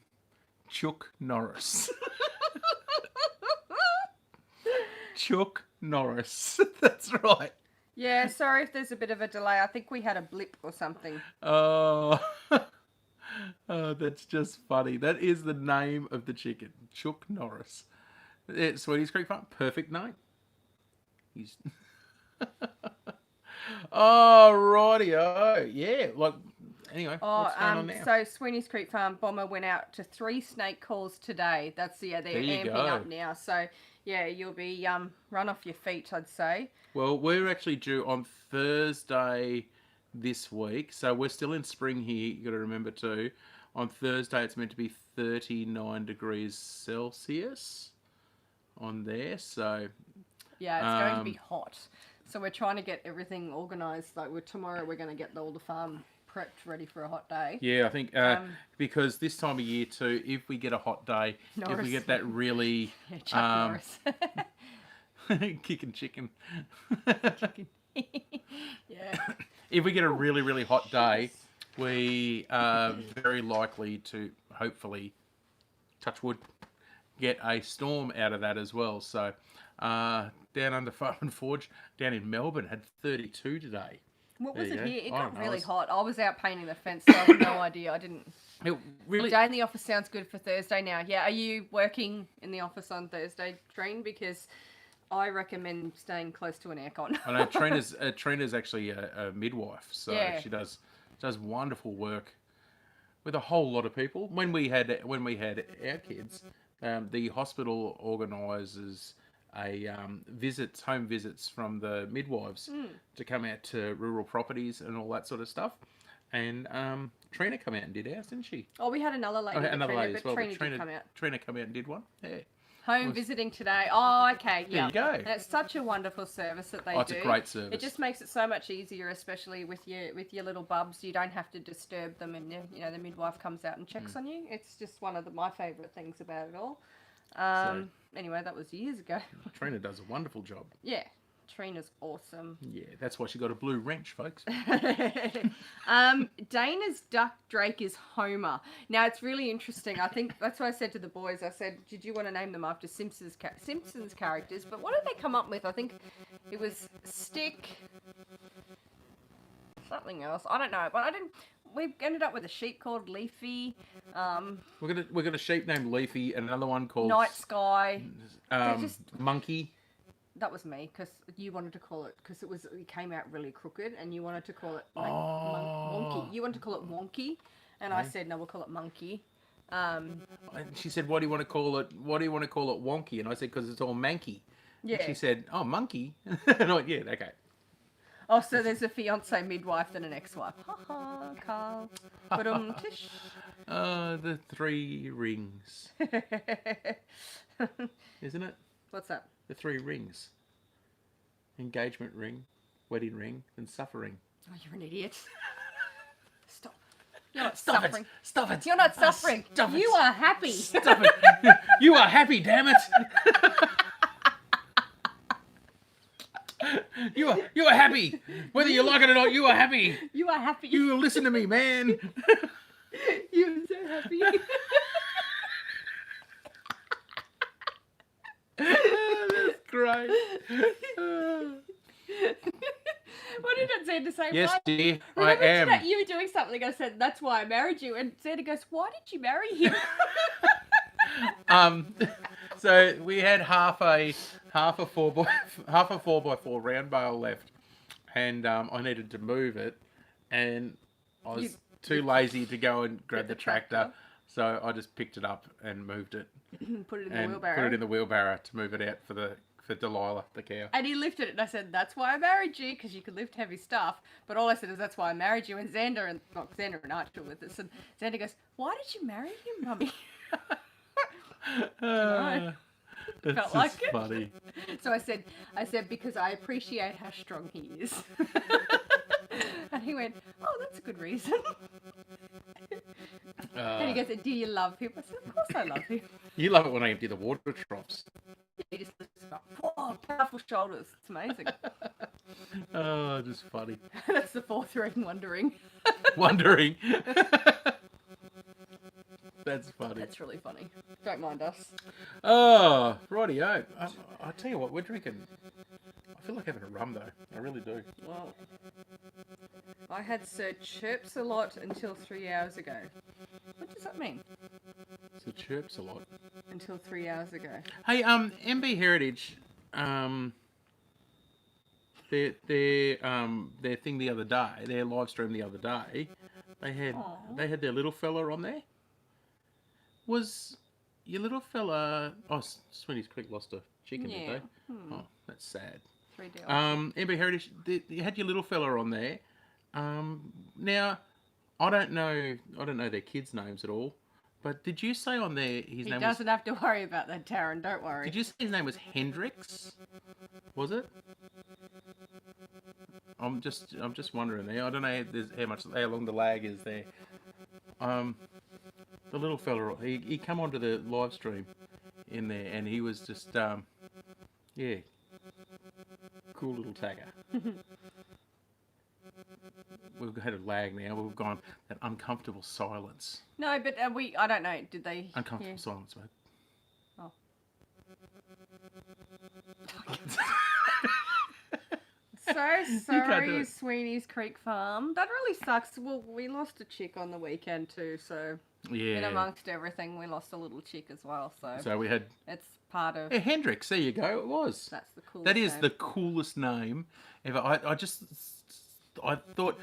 B: Chuck Norris. Chuck Norris. That's right.
A: Yeah, sorry if there's a bit of a delay. I think we had a blip or something.
B: Oh, oh, that's just funny. That is the name of the chicken, Chuck Norris. It's Sweeties Creek Farm. Perfect name. He's. Oh, rightio. Yeah. Like, anyway, what's going on now?
A: So Sweeney's Creek Farm Bomber went out to 3 snake calls today. That's they're
B: There you
A: amping
B: go.
A: up now. So yeah, you'll be run off your feet, I'd say.
B: Well, we're actually due on Thursday this week, so we're still in spring here. You got to remember too. On Thursday, it's meant to be 39 degrees Celsius on there. So
A: Yeah, it's going to be hot. So we're trying to get everything organised. Like tomorrow, we're going to get all the farm prepped, ready for a hot day.
B: yeah, I think because this time of year too, if we get a hot day, if
A: Norris.
B: we get that really
A: Yeah, Chuck Norris.
B: kicking chicken.
A: Yeah.
B: if we get a really, really hot day, we are very likely to, hopefully, touch wood, get a storm out of that as well. So, down under Farm and Forge, down in Melbourne, had 32 today.
A: What was
B: There
A: it
B: you
A: here? It
B: go. I
A: got
B: don't know,
A: really
B: it's-
A: hot. I was out painting the fence, so I have no idea. I didn't.
B: It really,
A: Day in the office sounds good for Thursday now. Yeah, are you working in the office on Thursday, Trine? Because I recommend staying close to an aircon.
B: I know Trina's actually a midwife, so
A: Yeah.
B: she does wonderful work with a whole lot of people. When we had our kids, the hospital organises a home visits from the midwives to come out to rural properties and all that sort of stuff. And Trina come out and did ours, didn't she?
A: Oh, we had another lady.
B: Another
A: Trina,
B: lady
A: but
B: as well.
A: Trina
B: But
A: did come out.
B: Trina come out and did one. Yeah.
A: Home visiting today. Oh, okay.
B: There
A: Yeah.
B: you go.
A: And it's such a wonderful service that they do.
B: It's a great service.
A: It just makes it so much easier, especially with your little bubs. You don't have to disturb them, and the midwife comes out and checks on you. It's just one of my favourite things about it all. Anyway, that was years ago.
B: Trina does a wonderful job.
A: Yeah, Trina's awesome.
B: Yeah, that's why she got a blue wrench, folks.
A: Dana's duck drake is Homer. Now it's really interesting. I think that's what I said to the boys. I said, "Did you want to name them after Simpsons characters?" But what did they come up with? I think it was Stick, something else. I don't know, but I didn't. We ended up with a sheep called Leafy.
B: We're gonna sheep named Leafy and another one called
A: Night Sky.
B: Monkey.
A: That was me because you wanted to call it because it came out really crooked and you wanted to call it wonky. You wanted to call it wonky, and I said no, we'll call it monkey.
B: And she said, "What do you want to call it? What do you want to call it, wonky?" And I said, "Because it's all manky."
A: Yeah.
B: And she said, "Oh, monkey." And I went, "Yeah, okay."
A: Oh, so there's a fiance midwife and an ex-wife. Ha ha, Carl. Tish.
B: The 3 rings, isn't it?
A: What's that?
B: The 3 rings: engagement ring, wedding ring, and suffering.
A: Oh, you're an idiot. Stop. You're not
B: Stop
A: suffering.
B: it! Stop it!
A: You're not suffering.
B: Stop it.
A: You are happy.
B: Stop it! You are happy, damn it! You are happy. Whether you like it or not, you are happy.
A: You are happy.
B: You listen to me, man.
A: You're so happy.
B: That's great.
A: What did Xander say?
B: Yes,
A: Why?
B: dear, I
A: Remember
B: am.
A: today you were doing something. I said, "That's why I married you." And Xander goes, "Why did you marry him?"
B: So we had half a 4x4 round bale left, and I needed to move it, and I was too lazy to go and grab the tractor, so I just picked it up and moved it.
A: Put it in the wheelbarrow.
B: Put it in the wheelbarrow to move it out for Delilah, the cow.
A: And he lifted it, and I said, "That's why I married you, because you could lift heavy stuff." But all I said is, "That's why I married you." And Xander and Archie were with us, and Xander goes, "Why did you marry him, Mummy?"
B: That's
A: Felt like it.
B: funny.
A: So I said, "Because I appreciate how strong he is." And he went, "Oh, that's a good reason." And he goes, "Do you love him?" I said, "Of course I love him."
B: You love it when I empty the water troughs.
A: He just lifts him up. Whoa, powerful shoulders. It's amazing.
B: Oh, just funny.
A: That's the 4th ring wondering.
B: Wondering. That's funny.
A: That's really funny. Don't mind us.
B: Oh, rightio. I tell you what, we're drinking. I feel like having a rum though. I really do.
A: Well, I had Sir Chirps a lot until 3 hours ago. What does that mean?
B: So it chirps a lot.
A: Until 3 hours ago.
B: Hey, MB Heritage, their thing the other day, their live stream the other day, they had their little fella on there. Was your little fella? Oh, Sweeney's Creek lost a chicken, did they? Oh, that's sad.
A: 3 deals.
B: MB Heritage, you had your little fella on there. Now, I don't know their kids' names at all. But did you say on there his name was...
A: He doesn't have to worry about that, Taryn. Don't worry.
B: Did you say his name was Hendrix? Was it? I'm just wondering there. I don't know how long the lag is there. The little fella, he come onto the live stream in there, and he was just yeah, cool little tagger. we've had a lag now. We've gone that uncomfortable silence.
A: No, but I don't know. Did they?
B: Uncomfortable silence, mate.
A: Oh. So sorry, Sweeney's Creek Farm. That really sucks. Well, we lost a chick on the weekend too, so
B: Yeah.
A: in amongst everything, we lost a little chick as well. So
B: we had.
A: It's part of.
B: Yeah, Hendrix. There you go. It was.
A: That's the coolest.
B: That is
A: name.
B: the coolest name ever. I thought,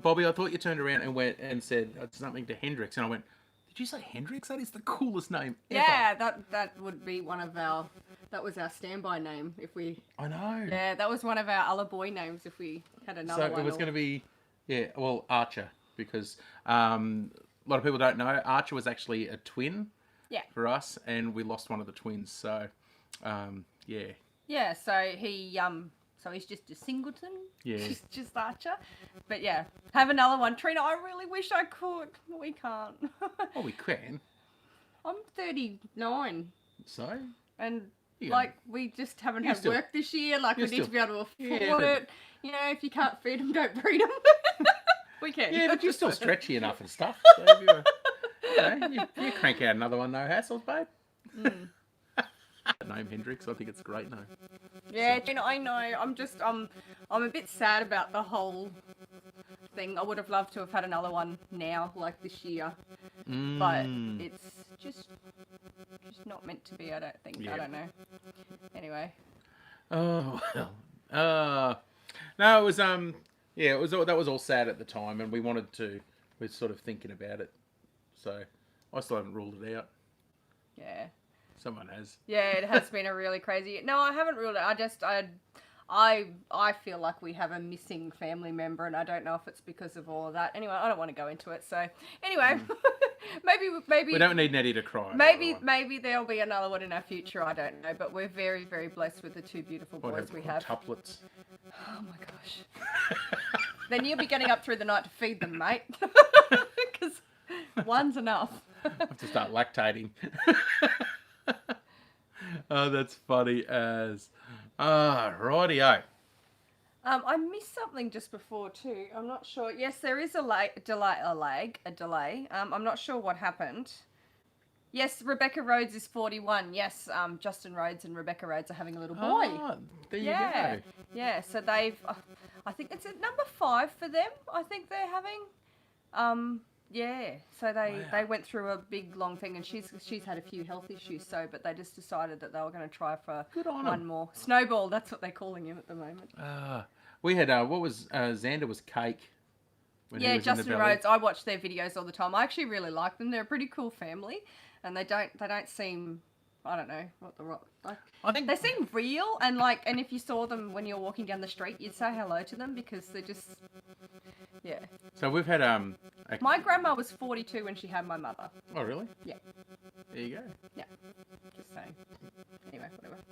B: Bobby, I thought you turned around and went and said something to Hendrix, and I went, did you say Hendrix? That is the coolest name ever.
A: Yeah, that would be one of our. That was our standby name if we.
B: I know.
A: Yeah, that was one of our other boy names if we had another one.
B: So it was going to be, Archer, because a lot of people don't know Archer was actually a twin.
A: Yeah.
B: For us, and we lost one of the twins. So, yeah.
A: Yeah. So he's just a singleton.
B: Yeah.
A: Just Archer. But yeah, have another one. Trina, I really wish I could. We can't.
B: Well, we can.
A: I'm 39.
B: So.
A: And
B: Yeah.
A: we just haven't had work this year. We need to be able to afford it. You know, if you can't feed them, don't breed them. We can.
B: Yeah, but you're still stretchy enough and stuff. So if you crank out another one, no hassles, babe.
A: Mm.
B: Name Hendrix, I think it's a great name.
A: Yeah, Gina, I know. I'm a bit sad about the whole thing. I would have loved to have had another one now, like this year, but it's just not meant to be. I don't think. Yeah. I don't know. Anyway.
B: Oh well. No, it was it was that was all sad at the time, and we're sort of thinking about it. So I still haven't ruled it out.
A: Yeah.
B: Someone has.
A: Yeah, it has been a really crazy. No, I haven't ruled it. I feel like we have a missing family member, and I don't know if it's because of all of that. Anyway, I don't want to go into it. So anyway, maybe
B: we don't need Nettie to cry.
A: Maybe there'll be another one in our future. I don't know, but we're very, very blessed with the two beautiful boys we have.
B: Tuplets.
A: Oh my gosh. Then you'll be getting up through the night to feed them, mate, because one's enough.
B: I have to start lactating. Oh, that's funny as. Rightio.
A: I missed something just before too. I'm not sure. Yes, there is a delay. I'm not sure what happened. Yes, Rebecca Rhodes is 41. Yes, Justin Rhodes and Rebecca Rhodes are having a little boy.
B: Oh, there you go.
A: Yeah, so they've, I think it's at number 5 for them. I think they're having, yeah. So they went through a big long thing, and she's had a few health issues. So, but they just decided that they were going to try for one more. Snowball. That's what they're calling him at the moment.
B: We had what was Xander was Cake.
A: Yeah, Justin Rhodes. I watch their videos all the time. I actually really like them. They're a pretty cool family, and they don't seem. I don't know what the like.
B: I think
A: they seem real, and and if you saw them when you're walking down the street, you'd say hello to them because they're just, yeah.
B: So we've had
A: My grandma was 42 when she had my mother.
B: Oh really?
A: Yeah.
B: There you go.
A: Yeah. Just saying. Anyway, whatever.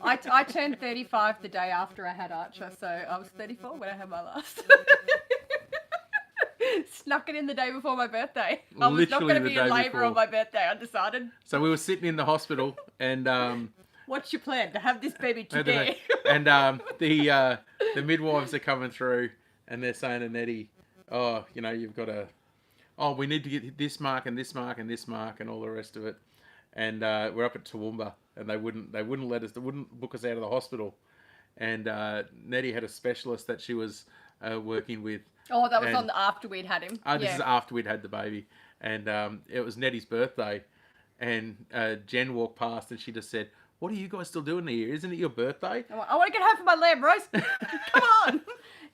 A: I turned 35 the day after I had Archer, so I was 34 when I had my last. Snuck it in the day before my birthday. I was not going to be in labour on my birthday, I decided.
B: So we were sitting in the hospital and...
A: What's your plan? To have this baby today?
B: And the midwives are coming through and they're saying to Nettie, oh, you've got to... Oh, we need to get this mark and this mark and this mark and all the rest of it. And we're up at Toowoomba and they wouldn't book us out of the hospital. And Nettie had a specialist that she was working with.
A: Oh, that was after we'd had him.
B: This is after we'd had the baby. And it was Nettie's birthday. And Jen walked past and she just said, what are you guys still doing here? Isn't it your birthday?
A: I want to get home for my lamb, Rose. Come on.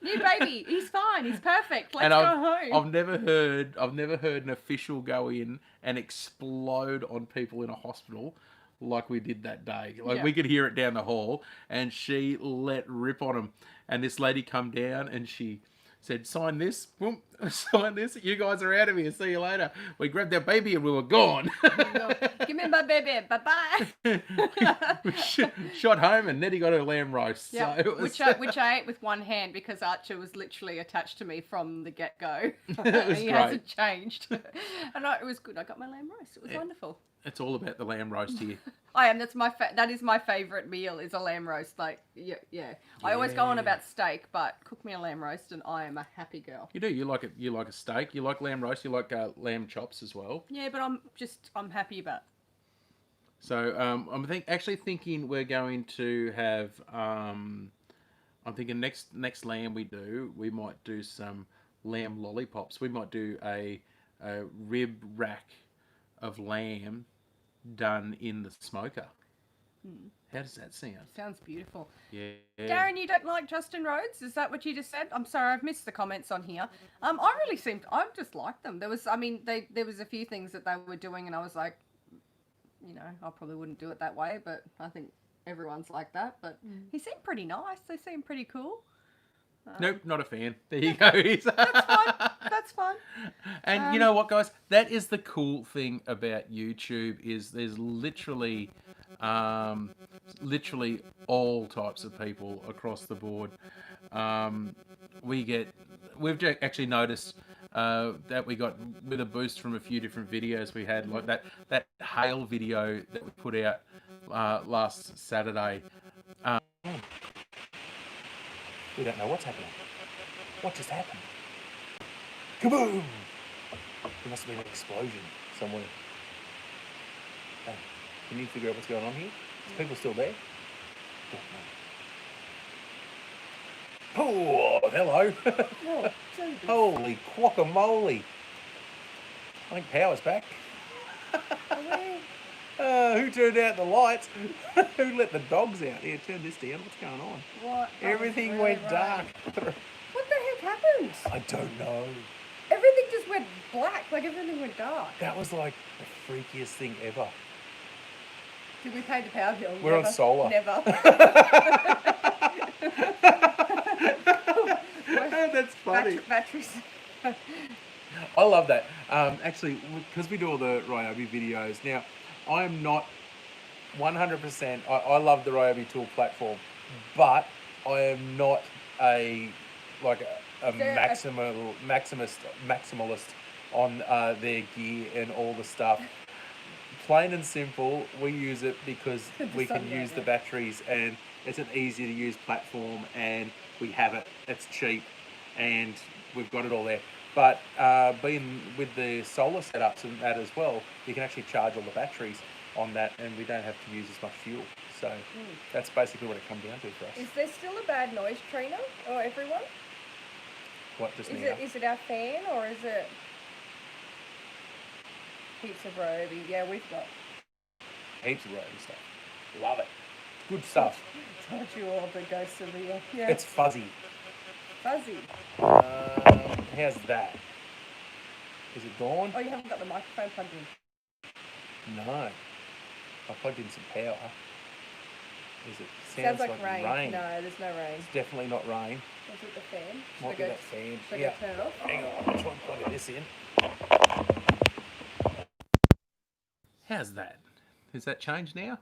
A: New baby. He's fine. He's perfect. Let's go home.
B: I've never heard an official go in and explode on people in a hospital like we did that day. We could hear it down the hall and she let rip on him. And this lady come down and she said, sign this, boom, sign this, you guys are out of here, see you later. We grabbed our baby and we were gone.
A: Give me my baby, bye-bye.
B: We shot home and Nettie got her lamb roast.
A: Yep.
B: So
A: which I ate with one hand because Archer was literally attached to me from the get-go.
B: It was
A: he
B: great.
A: hasn't changed. And it was good. I got my lamb roast. It was wonderful.
B: It's all about the lamb roast here.
A: I am. That is my favourite meal. Is a lamb roast. Like yeah. I always go on about steak, but cook me a lamb roast, and I am a happy girl.
B: You do. You like it. You like a steak. You like lamb roast. You like lamb chops as well.
A: Yeah, but I'm happy about.
B: So I'm actually thinking we're going to have. I'm thinking next lamb we might do some lamb lollipops. We might do a rib rack of lamb done in the smoker. How does that sound?
A: Sounds beautiful.
B: Yeah.
A: Darren, you don't like Justin Rhodes? Is that what you just said? I'm sorry, I've missed the comments on here. I just liked them. There was a few things that they were doing, and I was like, I probably wouldn't do it that way, but I think everyone's like that. But he seemed pretty nice. They seemed pretty cool.
B: Nope, not a fan. There you go.
A: That's fine.
B: And you know what, guys? That is the cool thing about YouTube is there's literally all types of people across the board. We've actually noticed that we got with a boost from a few different videos we had, like that hail video that we put out last Saturday. We don't know what's happening. What just happened? Kaboom! There must have been an explosion somewhere. Hey, can you figure out what's going on here? Is people still there? Don't know. Oh, hello. Holy guacamole. I think power's back. Who turned out the lights? Who let the dogs out? Here, turn this down. What's going on?
A: What?
B: Everything went dark.
A: What the heck happened?
B: I don't know.
A: Everything just went black. Like everything went dark.
B: That was like the freakiest thing ever.
A: Did we pay the power bill?
B: We're on solar.
A: Never.
B: That's funny.
A: Batteries.
B: I love that. Actually, because we do all the Ryobi videos now, I am not 100%. I love the Ryobi tool platform, but I am not a maximalist on their gear and all the stuff. Plain and simple, we use it because we can use the batteries, and it's an easy to use platform, and we have it. It's cheap, and we've got it all there. But being with the solar setups and that as well, you can actually charge all the batteries on that, and we don't have to use as much fuel. So that's basically what it comes down to for us.
A: Is there still a bad noise, Trina, or everyone?
B: What, just now?
A: Is it our fan, or is it heaps of Ryobi? Yeah, we've got
B: heaps of Ryobi stuff. Love it. Good stuff.
A: Told you all the ghosts of the yeah.
B: It's fuzzy.
A: Fuzzy.
B: How's that? Is it gone?
A: Oh, you haven't got the microphone plugged in?
B: No. I plugged in some power.
A: Sounds like rain. No, there's no rain.
B: It's definitely not rain.
A: Is it the fan?
B: Might be that fan.
A: Should I go turn it off?
B: Hang on, I'll try and plug this in. How's that? Has that changed now?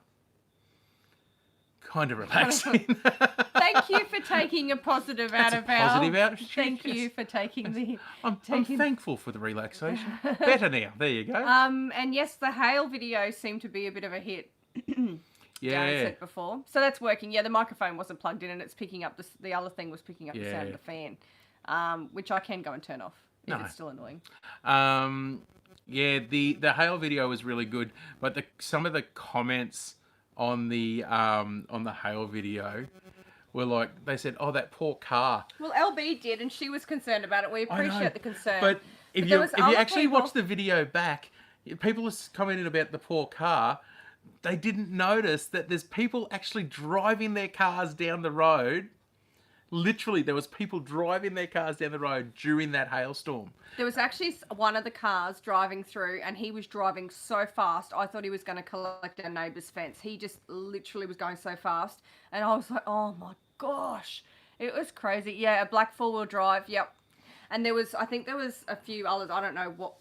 B: Kind of relaxing.
A: Thank you for taking a positive out of our...
B: Positive attitude.
A: Thank you for taking the...
B: I'm thankful for the relaxation. Better now. There you go.
A: And yes, the hail video seemed to be a bit of a hit.
B: Yeah.
A: Darren said before. So that's working. Yeah, the microphone wasn't plugged in, and it's picking up the other thing was picking up the sound of the fan, which I can go and turn off if it's still annoying.
B: Yeah, the hail video was really good, but some of the comments on the hail video were like, they said, "Oh, that poor car."
A: Well, LB did, and she was concerned about it. We appreciate the concern.
B: But if you actually watch the video back, people are commenting about the poor car. They didn't notice that there's people actually driving their cars down the road. Literally, there was people driving their cars down the road during that hailstorm.
A: There was actually one of the cars driving through, and he was driving so fast, I thought he was going to collect our neighbour's fence. He just literally was going so fast, and I was like, oh my gosh. It was crazy. Yeah, a black four-wheel drive, yep. And I think there was a few others. I don't know what.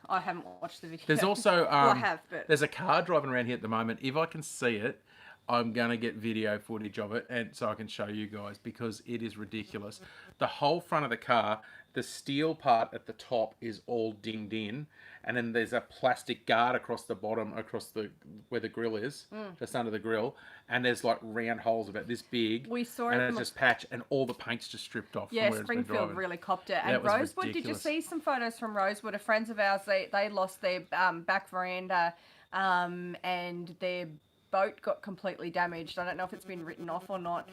A: I haven't watched the video.
B: There's also
A: well, I have, but
B: there's a car driving around here at the moment. If I can see it, I'm going to get video footage of it and so I can show you guys because it is ridiculous. The whole front of the car, the steel part at the top is all dinged in, and then there's a plastic guard across the bottom, across the where the grill is, just under the grill, and there's like round holes about this big.
A: We saw
B: and
A: it.
B: it's just patch, and all the paint's just stripped off.
A: Yeah,
B: from where
A: Springfield
B: it's been driving.
A: really copped it.
B: That
A: And
B: was
A: Rosewood,
B: ridiculous.
A: did you see some photos from Rosewood? Of friends of ours, they lost their back veranda, and their boat got completely damaged. I don't know if it's been written off or not.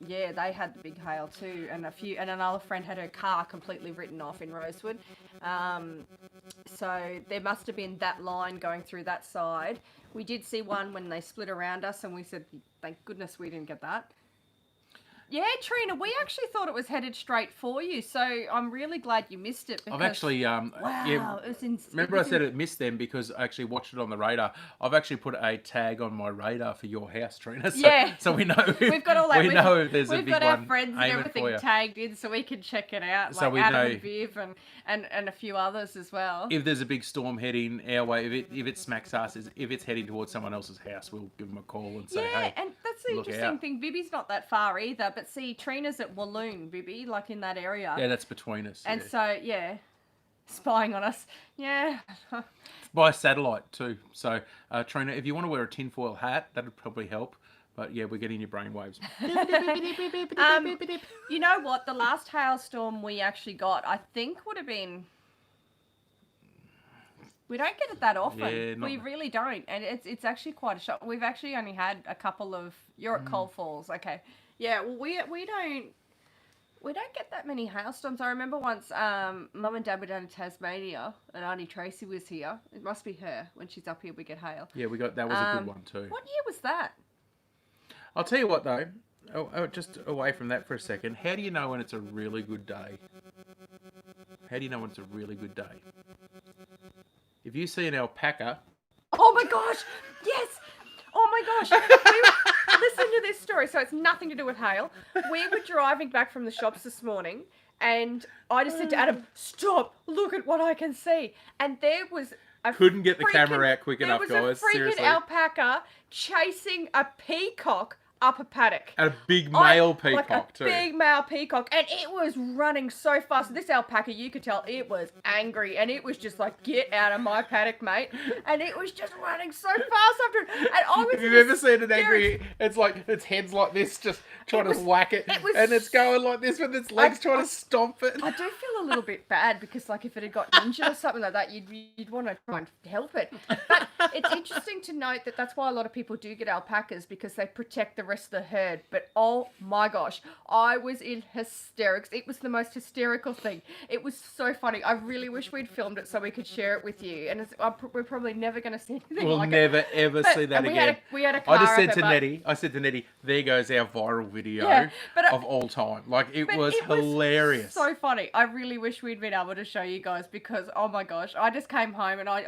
A: Yeah, they had the big hail too, and another friend had her car completely written off in Rosewood. So there must have been that line going through that side. We did see one when they split around us, and we said, thank goodness we didn't get that. Yeah, Trina, we actually thought it was headed straight for you, so I'm really glad you missed it. Because,
B: I've actually,
A: wow,
B: yeah,
A: it was insane.
B: remember I said it missed them because I actually watched it on the radar. I've actually put a tag on my radar for your house, Trina. So,
A: Yeah.
B: so we know.
A: We've got all that.
B: We know if there's a
A: we've
B: big
A: got our
B: one
A: friends and
B: aiming
A: everything
B: for you.
A: tagged in, so we can check it out.
B: So
A: Like
B: we
A: Adam
B: know-
A: and Viv and a few others as well.
B: If there's a big storm heading our way, if it smacks us, if it's heading towards someone else's house, we'll give them a call and say,
A: Yeah,
B: hey.
A: and that's the
B: look
A: interesting
B: out.
A: thing. Bibby's not that far either, but see, Trina's at Walloon, Bibby, like in that area.
B: Yeah, that's between us.
A: And
B: yeah.
A: so, yeah, spying on us. Yeah.
B: By satellite too. So, Trina, if you want to wear a tinfoil hat, that'd probably help. But yeah, we're getting your brainwaves.
A: You know what? The last hailstorm we actually got, I think, would have been. We don't get it that often.
B: Yeah, not-
A: We really don't, and it's actually quite a shock. We've actually only had a couple of. You're at Coal Falls, okay? Yeah, well, we don't get that many hailstorms. I remember once, Mum and Dad were down in Tasmania, and Auntie Tracy was here. It must be her. When she's up here, we get hail.
B: Yeah, that was a good one too.
A: What year was that?
B: I'll tell you what though. Just away from that for a second. How do you know when it's a really good day? How do you know when it's a really good day? If you see an alpaca,
A: Oh my gosh! Yes! Oh my gosh! Listen to this story. So it's nothing to do with hail. We were driving back from the shops this morning, and I just said to Adam, "Stop! Look at what I can see." And there was a
B: couldn't get the camera out quick enough,
A: there was
B: guys.
A: a freaking
B: Seriously.
A: alpaca chasing a peacock up a paddock.
B: And a big male peacock
A: like a
B: too.
A: big male peacock, and it was running so fast. This alpaca, you could tell it was angry, and it was just like, "Get out of my paddock, mate!" And it was just running so fast after it. And I was.
B: Have you ever seen an angry? It's like its head's like this, just trying to whack it,
A: it was-
B: and it's going like this with its legs trying to stomp it.
A: I do feel a little bit bad because, like, if it had got injured or something like that, you'd want to try and help it. But it's interesting to note that that's why a lot of people do get alpacas, because they protect the rest of the herd. But oh my gosh, I was in hysterics. It was the most hysterical thing. It was so funny. I really wish we'd filmed it so we could share it with you. And we're probably never going to see anything
B: We'll
A: like
B: never
A: it.
B: ever
A: But-
B: see that
A: and we
B: again.
A: had a car
B: I just
A: up
B: said
A: it,
B: to
A: but-
B: Nettie, there goes our viral video
A: Yeah, but
B: of all time. Like it
A: But
B: was
A: it
B: hilarious.
A: so funny. I really wish we'd been able to show you guys, because oh my gosh, I just came home and I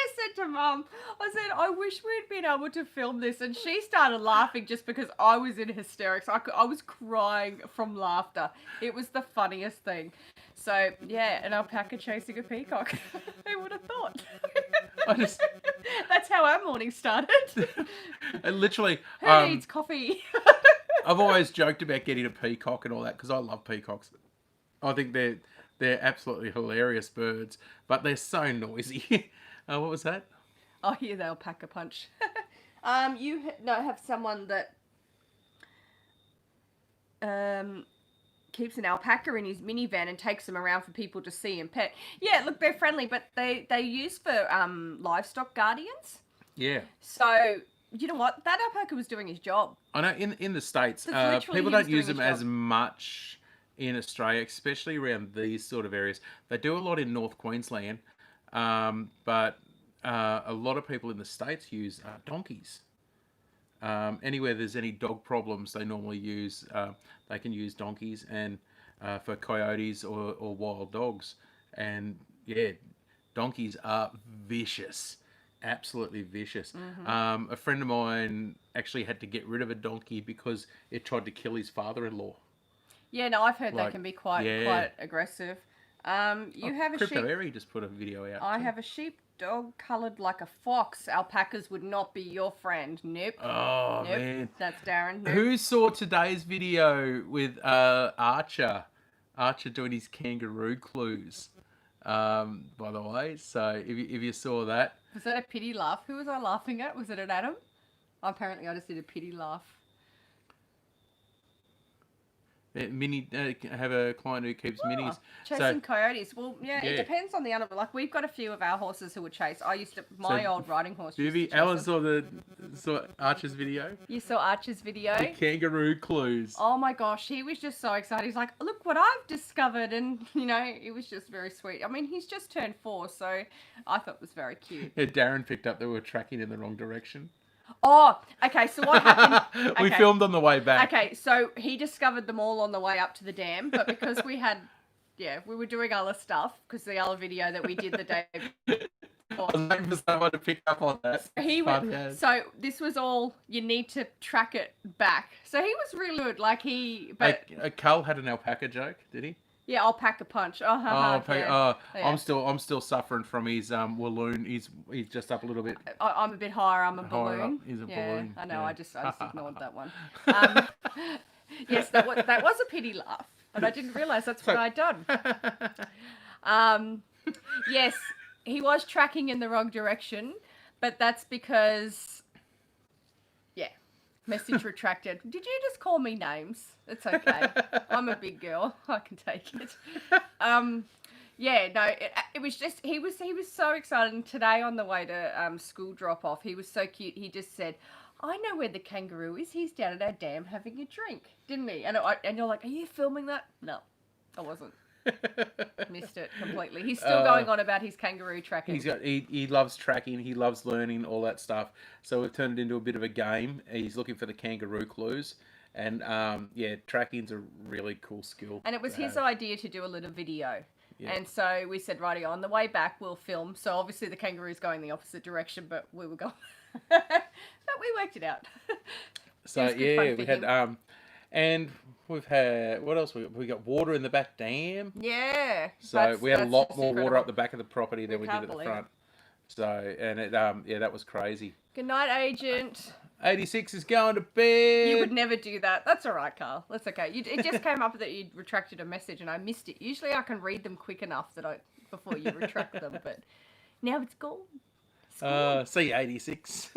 A: just said to Mum, I said, I wish we'd been able to film this, and she started laughing just because I was in hysterics. I was crying from laughter. It was the funniest thing. So yeah, an alpaca chasing a peacock. Who would have thought? That's how our morning started.
B: And literally,
A: Who needs coffee?
B: I've always joked about getting a peacock and all that because I love peacocks. I think they're absolutely hilarious birds, but they're so noisy. What was that?
A: I hear the alpaca punch. You have someone that keeps an alpaca in his minivan and takes them around for people to see and pet. Yeah, look, they're friendly, but they use for livestock guardians.
B: Yeah.
A: So you know what? That alpaca was doing his job.
B: I know in the States,
A: That's literally
B: people
A: he was
B: don't use
A: doing
B: them
A: his
B: as
A: job.
B: much in Australia, especially around these sort of areas. They do a lot in North Queensland, but a lot of people in the States use donkeys. Anywhere there's any dog problems, they normally use, they can use donkeys and for coyotes or wild dogs. And yeah, donkeys are vicious. Absolutely vicious. A friend of mine actually had to get rid of a donkey because it tried to kill his father-in-law.
A: Yeah, no, I've heard they
B: Like,
A: can be quite
B: yeah.
A: aggressive. You have a
B: Crypto
A: sheep.
B: Airy just put a video out.
A: I
B: too.
A: have a sheep dog coloured like a fox. Alpacas would not be your friend. Nope.
B: Oh,
A: Nope.
B: man.
A: That's Darren. Nope.
B: Who saw today's video with Archer? Archer doing his kangaroo clues, by the way. So if you saw that.
A: Was that a pity laugh? Who was I laughing at? Was it at Adam? Apparently I just did a pity laugh.
B: Mini have a client who keeps minis.
A: Chasing coyotes. Well, yeah, it depends on the animal. Like, we've got a few of our horses who would chase. My old riding horse.
B: Alan saw Archer's video.
A: You saw Archer's video?
B: The kangaroo clues.
A: Oh my gosh, he was just so excited. He's like, look what I've discovered. And, it was just very sweet. I mean, he's just turned 4, so I thought it was very cute.
B: Yeah, Darren picked up that we were tracking in the wrong direction.
A: Oh, okay, so what happened?
B: We filmed on the way back.
A: Okay, so he discovered them all on the way up to the dam, but because we were doing other stuff, because the other video that we did the day before.
B: I was waiting for someone to pick up on that.
A: So this was all, you need to track it back. So he was really good,
B: Carl had an alpaca joke, did he?
A: Yeah, Alpaca punch. Yeah.
B: I'm still suffering from his balloon. He's just up a little bit.
A: I'm a bit higher. I'm a balloon.
B: He's a balloon.
A: I know. Yeah. I just ignored that one. Yes, that was a pity laugh, and I didn't realise that's what I'd done. Yes, he was tracking in the wrong direction, but that's because. Message retracted. Did you just call me names? It's okay. I'm a big girl. I can take it. It was just he was so excited. And today on the way to school drop off, he was so cute. He just said, "I know where the kangaroo is. He's down at our dam having a drink," didn't he? And you're like, "Are you filming that?" No, I wasn't. Missed it completely. He's still going on about his kangaroo tracking.
B: He loves tracking. He loves learning all that stuff. So we've turned it into a bit of a game. He's looking for the kangaroo clues, and tracking's a really cool skill.
A: And it was his idea to do a little video. Yeah. And so we said, righty, on the way back we'll film. So obviously the kangaroo's going the opposite direction, but we were going. But we worked it out.
B: So we had and we've had, what else? We got water in the back dam.
A: Yeah.
B: So we had a lot more water up the back of the property than we did at the front. So, and it, that was crazy.
A: Good night, Agent.
B: 86 is going to bed.
A: You would never do that. That's all right, Carl. That's okay. It just came up that you'd retracted a message and I missed it. Usually I can read them quick enough before you retract them, but now it's gone.
B: See you, 86.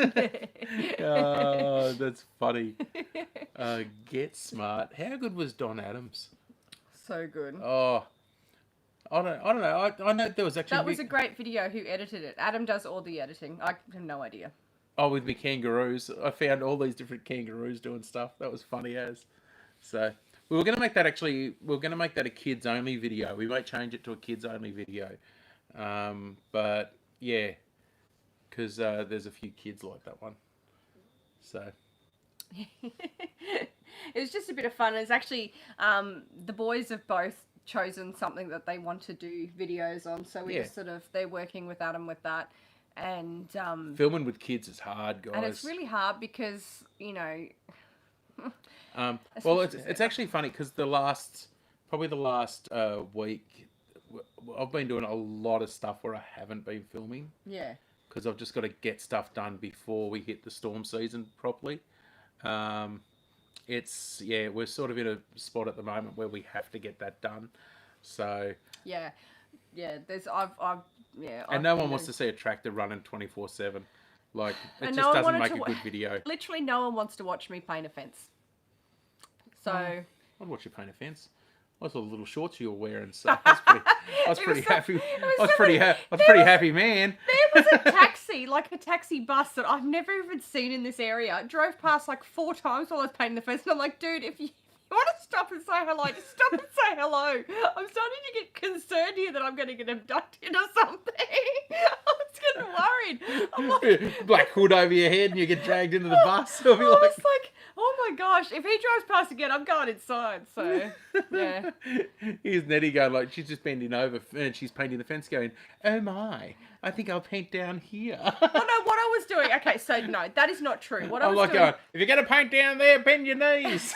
B: Oh, that's funny. Get smart. How good was Don Adams?
A: So good.
B: Oh, I don't know. I know there was actually...
A: That was a great video. Who edited it? Adam does all the editing. I have no idea.
B: Oh, with me kangaroos. I found all these different kangaroos doing stuff. That was funny as. So, we were going to make that a kids-only video. We might change it to a kids-only video. But, yeah... Because there's a few kids like that one. So.
A: It was just a bit of fun. It's actually, the boys have both chosen something that they want to do videos on. So we just they're working with Adam with that. And
B: filming with kids is hard, guys.
A: And it's really hard because,
B: well, it's actually funny because the last week, I've been doing a lot of stuff where I haven't been filming.
A: Yeah.
B: Because I've just got to get stuff done before we hit the storm season properly. We're sort of in a spot at the moment where we have to get that done. So and no one wants to see a tractor running 24/7. Like it just doesn't make a good video.
A: Literally, no one wants to watch me paint a fence. So
B: I'd watch you paint a fence. I saw the little shorts you were wearing, so I was pretty happy. I was pretty happy, man.
A: There was a taxi, like a taxi bus that I've never even seen in this area. It drove past like 4 times while I was painting the fence, and I'm like, dude, if you want to stop and say hello, just stop and say hello. I'm starting to get concerned here that I'm going to get abducted or something. I was getting worried. I'm like,
B: black hood over your head and you get dragged into the bus.
A: I was like, oh my gosh, if he drives past again, I'm going inside. So, yeah.
B: Here's Nettie going like, she's just bending over and she's painting the fence going, oh my, I think I'll paint down here.
A: Oh no, what I was doing, okay, so no, that is not true. What I was
B: like
A: doing...
B: going, if you're going to paint down there, bend your knees.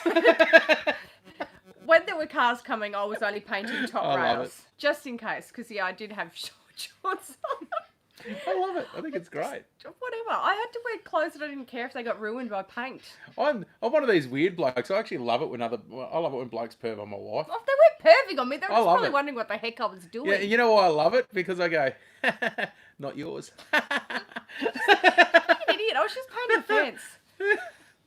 A: When there were cars coming, I was only painting top rails. Just in case, because I did have shorts on.
B: I love it. I think it's great.
A: Whatever. I had to wear clothes that I didn't care if they got ruined by paint.
B: I'm one of these weird blokes. I actually love it when I love it when blokes perv on my wife.
A: Well, if they weren't perving on me, they were
B: I
A: just
B: love
A: probably
B: it.
A: wondering what the heck I was doing.
B: Yeah, you know why I love it? Because I go, not yours.
A: You're an idiot. I was just painting the fence.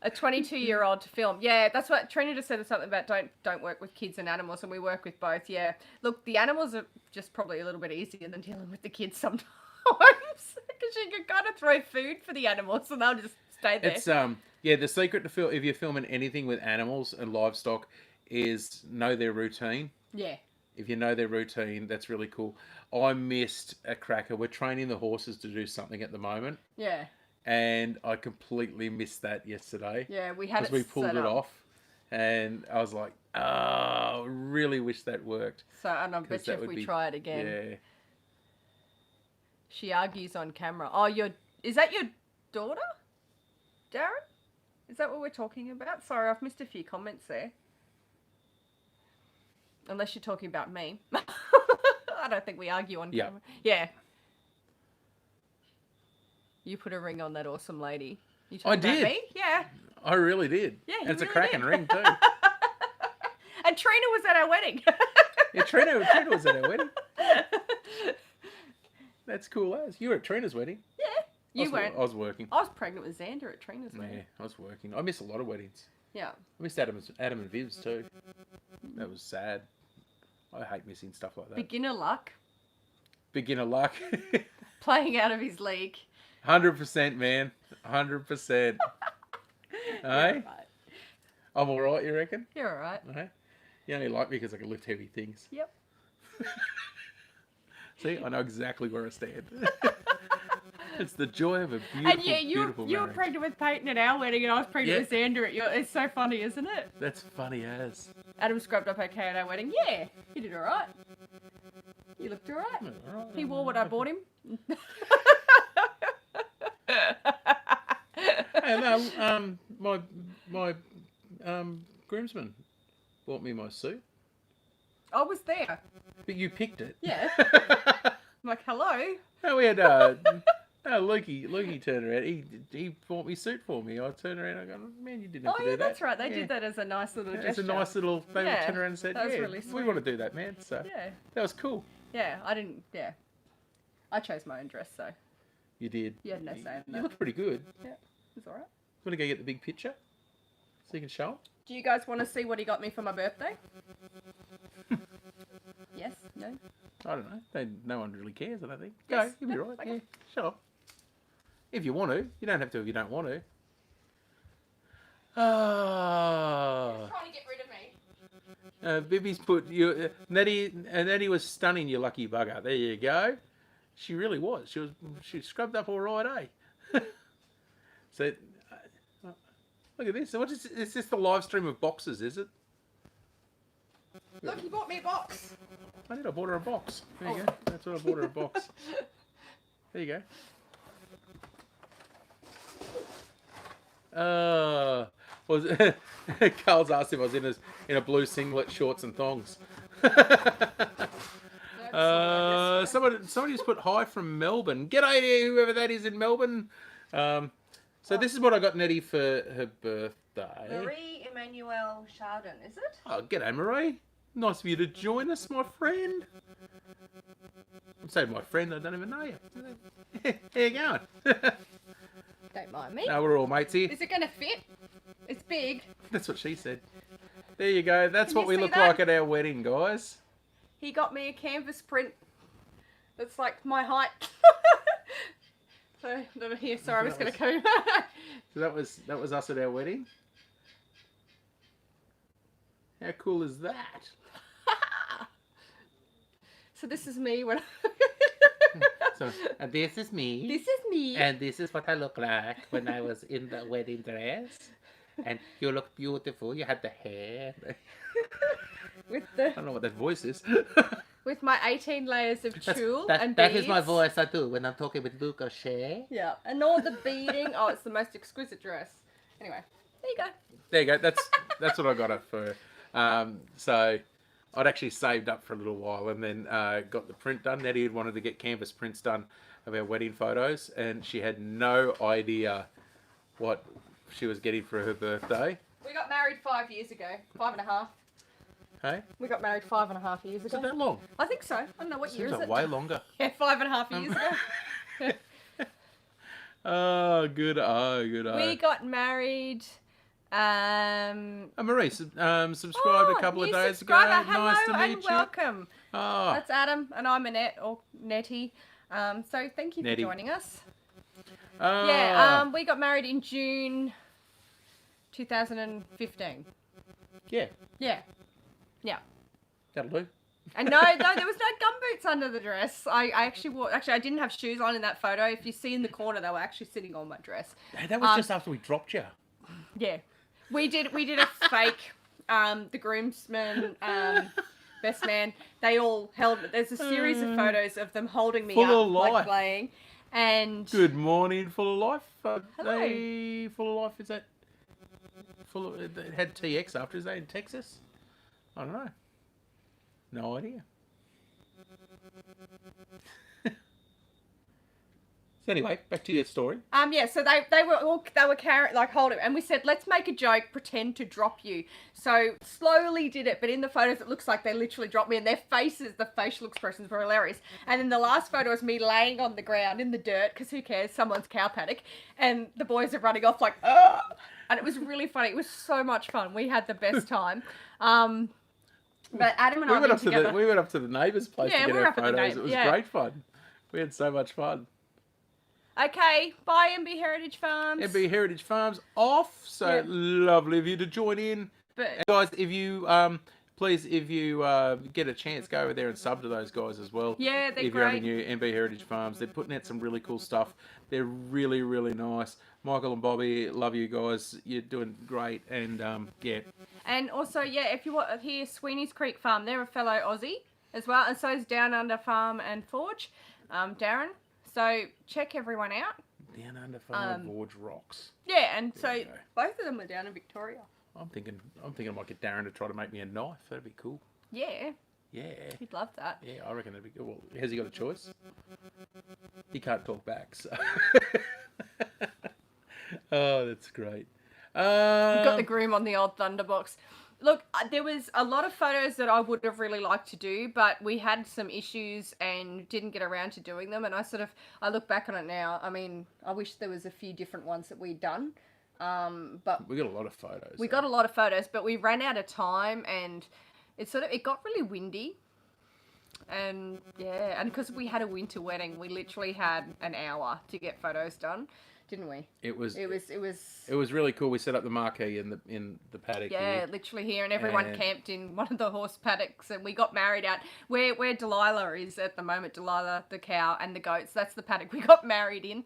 A: A 22-year-old to film. Yeah, that's what Trina just said something about don't work with kids and animals, and we work with both. Yeah. Look, the animals are just probably a little bit easier than dealing with the kids sometimes. Because you can kind of throw food for the animals and they'll just stay there.
B: It's the secret to film if you're filming anything with animals and livestock is know their routine.
A: Yeah.
B: If you know their routine, that's really cool. I missed a cracker. We're training the horses to do something at the moment.
A: Yeah.
B: And I completely missed that yesterday.
A: Yeah, we had it
B: because we pulled
A: set
B: it
A: up.
B: off, and I was like, "Oh, really wish that worked."
A: So, and I bet you if we try it again.
B: Yeah.
A: She argues on camera. Oh, is that your daughter, Darren? Is that what we're talking about? Sorry, I've missed a few comments there. Unless you're talking about me. I don't think we argue on camera. Yeah. You put a ring on that awesome lady. You talking about
B: did.
A: me? Yeah.
B: I really did.
A: Yeah,
B: and it's
A: really
B: a cracking
A: did.
B: ring too.
A: And Trina was at our wedding.
B: Yeah, Trina was at our wedding. That's cool as. You were at Trina's wedding.
A: Yeah. You weren't.
B: I was working.
A: I was pregnant with Xander at Trina's wedding.
B: Yeah, I was working. I missed a lot of weddings.
A: Yeah.
B: I missed Adam and Viv's too. That was sad. I hate missing stuff like that.
A: Beginner luck.
B: Beginner luck.
A: Playing out of his league.
B: 100%, man. 100%.
A: You're
B: Hey?
A: right.
B: I'm all right, you reckon?
A: You're all right.
B: Okay. You only like me because I can lift heavy things.
A: Yep.
B: See, I know exactly where I stand. It's the joy of a beautiful,
A: And yeah, you
B: beautiful
A: were
B: marriage.
A: pregnant with Peyton at our wedding, and I was pregnant with Xander at your. It's so funny, isn't it?
B: That's funny as.
A: Adam scrubbed up okay at our wedding. Yeah, he did all right. You looked all right. He wore what I bought him.
B: And my groomsman bought me my suit,
A: I was there.
B: but you picked it.
A: Yeah. I'm like, hello.
B: No, we had Lukey turned around. He bought me suit for me. I turned around. I go, man, you didn't have
A: Oh
B: to
A: yeah,
B: do that.
A: that's right. They did that as a nice little gesture.
B: It's a nice little. They
A: Yeah,
B: turned around and said,
A: that was
B: "Yeah,
A: really
B: we
A: sweet.
B: want to do that, man." So
A: Yeah.
B: that was cool.
A: Yeah, I didn't. Yeah, I chose my own dress, so
B: You did.
A: you had no say in
B: You
A: that.
B: looked pretty good.
A: Yeah, it's all right.
B: Want to go get the big picture so you can show 'em?
A: Do you guys want to see what he got me for my birthday? Yes? No?
B: I don't know. No one really cares, I don't think. Go,
A: Yes.
B: you'll be
A: No,
B: right.
A: okay.
B: Yeah, sure. If you want to. You don't have to if you don't want to. Ah.
A: Trying to get rid of me.
B: Bibby's put you. Nettie was stunning, you lucky bugger. There you go. She really was. She scrubbed up all right, eh? So, look at this. What is this? The live stream of boxes, is it?
A: Look, he bought me a box.
B: I did. I bought her a box. There you
A: Oh.
B: go. That's what I bought her a box. There you go. Carl's asked if I was in a blue singlet, shorts, and thongs. Somebody just put hi from Melbourne. G'day to whoever that is in Melbourne. So this is what I got Nettie for her birthday.
A: Marie Emmanuel Chardon, is it?
B: Oh, g'day Marie. Nice of you to join us, my friend. I'm saying my friend, I don't even know you. How you going?
A: Don't mind me.
B: No, we're all mates here.
A: Is it going to fit? It's big.
B: That's what she said. There you go. That's
A: Can
B: what
A: you
B: we
A: see
B: look
A: that?
B: like at our wedding, guys.
A: He got me a canvas print that's like my height. So, here, sorry, I'm just going to come.
B: So that was us at our wedding. How cool is that?
A: So this is me when
B: So this is me.
A: This is me.
B: And this is what I look like when I was in the wedding dress. And you look beautiful. You had the hair.
A: with
B: I don't know what that voice is.
A: with my 18 layers of tulle and
B: that
A: beads.
B: is my voice I do when I'm talking with Luke O'Shea.
A: Yeah, and all the beading. Oh, it's the most exquisite dress. Anyway, there you go.
B: There you go. That's what I got it for. So I'd actually saved up for a little while and then got the print done. Nettie had wanted to get canvas prints done of our wedding photos, and she had no idea what she was getting for her birthday.
A: We got married 5 years ago. 5.5.
B: Hey?
A: We got married 5.5 years
B: Is
A: ago.
B: it that long?
A: I think so. I don't know what year
B: Seems
A: is
B: like
A: it.
B: way longer.
A: Yeah, 5.5 years ago.
B: Oh, good.
A: We got married.
B: Marie, subscribed a couple of
A: new
B: days ago.
A: subscriber. Hello
B: Nice to meet
A: and
B: you.
A: welcome.
B: Oh,
A: That's Adam, and I'm Annette or Nettie. So thank you
B: Nettie.
A: for joining us.
B: oh.
A: Yeah. We got married in June 2015.
B: Yeah,
A: Yeah. Yeah.
B: that'll do.
A: And no, there was no gumboots under the dress. I actually wore. Actually, I didn't have shoes on in that photo. If you see in the corner, they were actually sitting on my dress.
B: Hey, that was just after we dropped you.
A: Yeah, we did a fake. The groomsmen, best man, they all held. There's a series of photos of them holding me
B: Full
A: up,
B: of
A: like
B: life.
A: playing. And
B: Good morning, Full of Life.
A: Hello.
B: They Full of Life, is that full of, it had TX after, is that in Texas? I don't know. No idea. So anyway, back to your story.
A: yeah, so they were carrying, like, holding, and we said, let's make a joke, pretend to drop you. So slowly did it, but in the photos it looks like they literally dropped me, and their faces, the facial expressions were hilarious. And then the last photo was me laying on the ground in the dirt, because who cares, someone's cow paddock, and the boys are running off like, ugh! And it was really funny. It was so much fun. We had the best time. But Adam and I went together.
B: We went up to the neighbour's place to get our photos. It was great fun. We had so much fun.
A: Okay, bye MB Heritage Farms.
B: MB Heritage Farms off. So lovely of you to join in.
A: But
B: And guys, if you please, if you get a chance, go over there and sub to those guys as well.
A: Yeah, they're
B: if you're
A: great.
B: on new MB Heritage Farms, they're putting out some really cool stuff. They're really, really nice. Michael and Bobby, love you guys. You're doing great, and yeah.
A: And also, yeah, if you want to hear Sweeney's Creek Farm, they're a fellow Aussie as well, and so is Down Under Farm and Forge, Darren. So check everyone out.
B: Down Under Farm Forge rocks.
A: Yeah, and so
B: you go.
A: both of them are down in Victoria.
B: I'm thinking I might get Darren to try to make me a knife. That'd be cool.
A: Yeah,
B: Yeah.
A: he'd love that.
B: Yeah, I reckon that'd be good. Well, has he got a choice? He can't talk back, so. Oh, that's great.
A: We've got the groom on the old Thunderbox. Look, there was a lot of photos that I would have really liked to do, but we had some issues and didn't get around to doing them. And I look back on it now. I mean, I wish there was a few different ones that we'd done. But
B: We got a lot of photos.
A: we got a lot of photos, but we ran out of time, and it got really windy. And yeah, and because we had a winter wedding, we literally had an hour to get photos done, didn't we?
B: It was
A: It was
B: really cool. We set up the marquee in the paddock.
A: yeah,
B: here.
A: literally here, and everyone
B: And-
A: camped in one of the horse paddocks, and we got married out where Delilah is at the moment. Delilah, the cow, and the goats. That's the paddock we got married in,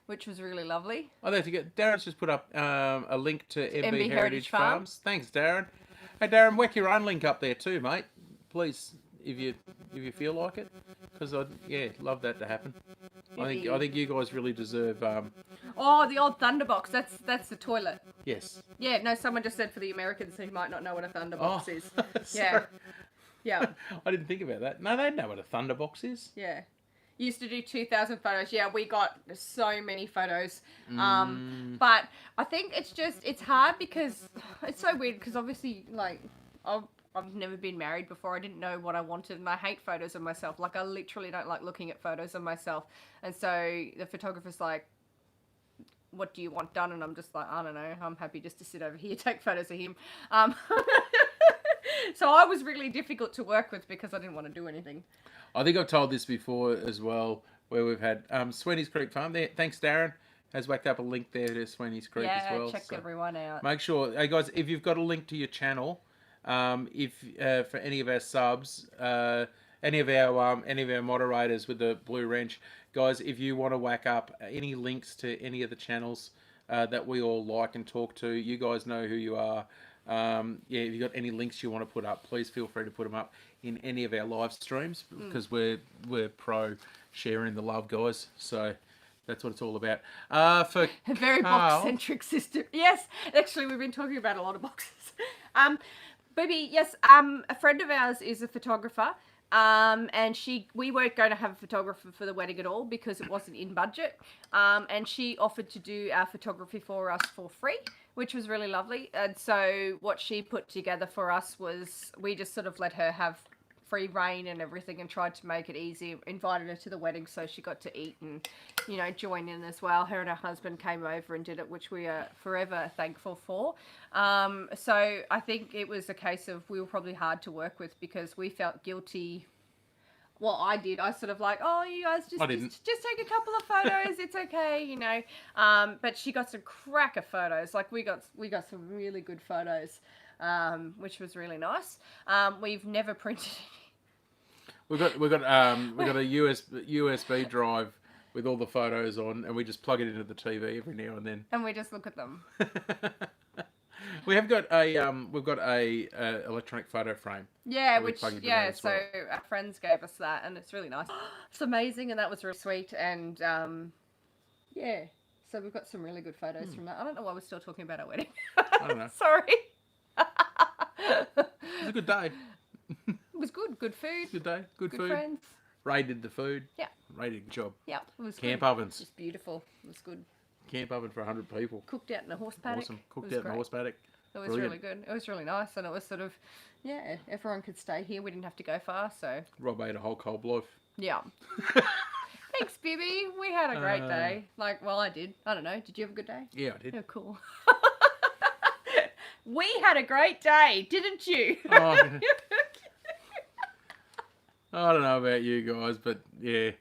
A: which was really lovely.
B: Oh, there you go. Darren's just put up a link to MB Heritage
A: Farm.
B: Farms. Thanks, Darren. Hey, Darren, whack your own link up there too, mate. Please, if you feel like it, because love that to happen. I think you guys really deserve.
A: Oh, the old Thunderbox. That's the toilet.
B: Yes.
A: Yeah, no, someone just said for the Americans who might not know what a Thunderbox is. Yeah.
B: Sorry.
A: Yeah.
B: I didn't think about that. No, they know what a Thunderbox is.
A: Yeah. Used to do 2,000 photos. Yeah, we got so many photos. But I think it's hard because it's so weird because obviously, like, I've never been married before. I didn't know what I wanted, and I hate photos of myself. Like, I literally don't like looking at photos of myself. And so the photographer's like, what do you want done? And I'm just like, I don't know. I'm happy just to sit over here, take photos of him. So I was really difficult to work with because I didn't want to do anything.
B: I think I've told this before as well, where we've had Sweeney's Creek Farm there. Thanks, Darren. Has whacked up a link there to Sweeney's Creek as well.
A: Check everyone out.
B: Make sure, hey guys, if you've got a link to your channel, for any of our subs, any of our moderators with the Blue Wrench, guys, if you want to whack up any links to any of the channels that we all like and talk to, you guys know who you are. If you've got any links you want to put up, please feel free to put them up in any of our live streams because we're pro sharing the love, guys. So that's what it's all about. For
A: a very box-centric system. Yes, actually, we've been talking about a lot of boxes. Baby, yes, a friend of ours is a photographer, And we weren't going to have a photographer for the wedding at all because it wasn't in budget. And she offered to do our photography for us for free, which was really lovely. And so what she put together for us was we just sort of let her have free reign and everything and tried to make it easy. Invited her to the wedding so she got to eat and, you know, join in as well. Her and her husband came over and did it, which we are forever thankful for. So I think it was a case of we were probably hard to work with because we felt guilty. Well, I did. I sort of like, oh, you guys just take a couple of photos. It's okay, you know. But she got some cracker photos. Like we got some really good photos, which was really nice. We've never printed any.
B: We've got a USB drive with all the photos on, and we just plug it into the TV every now and then.
A: And we just look at them.
B: We've got a electronic photo frame.
A: Yeah, so our friends gave us that, and it's really nice. It's amazing, and that was really sweet. And yeah, so we've got some really good photos from that. I don't know why we're still talking about our wedding.
B: I don't know.
A: Sorry.
B: It was a good day.
A: It was good. Good food.
B: Good day. Good food.
A: Friends.
B: Raided the food.
A: Yeah.
B: Raided the job.
A: Yeah. It was
B: Camp
A: good.
B: ovens.
A: It was beautiful. It was good.
B: Camp oven for 100 people.
A: Cooked out in a horse paddock.
B: Awesome. Cooked out in a horse paddock.
A: It was really good. It was really nice, and it was sort of, yeah, everyone could stay here. We didn't have to go far, so.
B: Rob ate a whole cold loaf.
A: Yeah. Thanks, Bibby. We had a great day. Like, well, I did. I don't know. Did you have a good day?
B: Yeah, I did.
A: Oh, cool. We had a great day, didn't you?
B: Oh, I don't know about you guys, but yeah,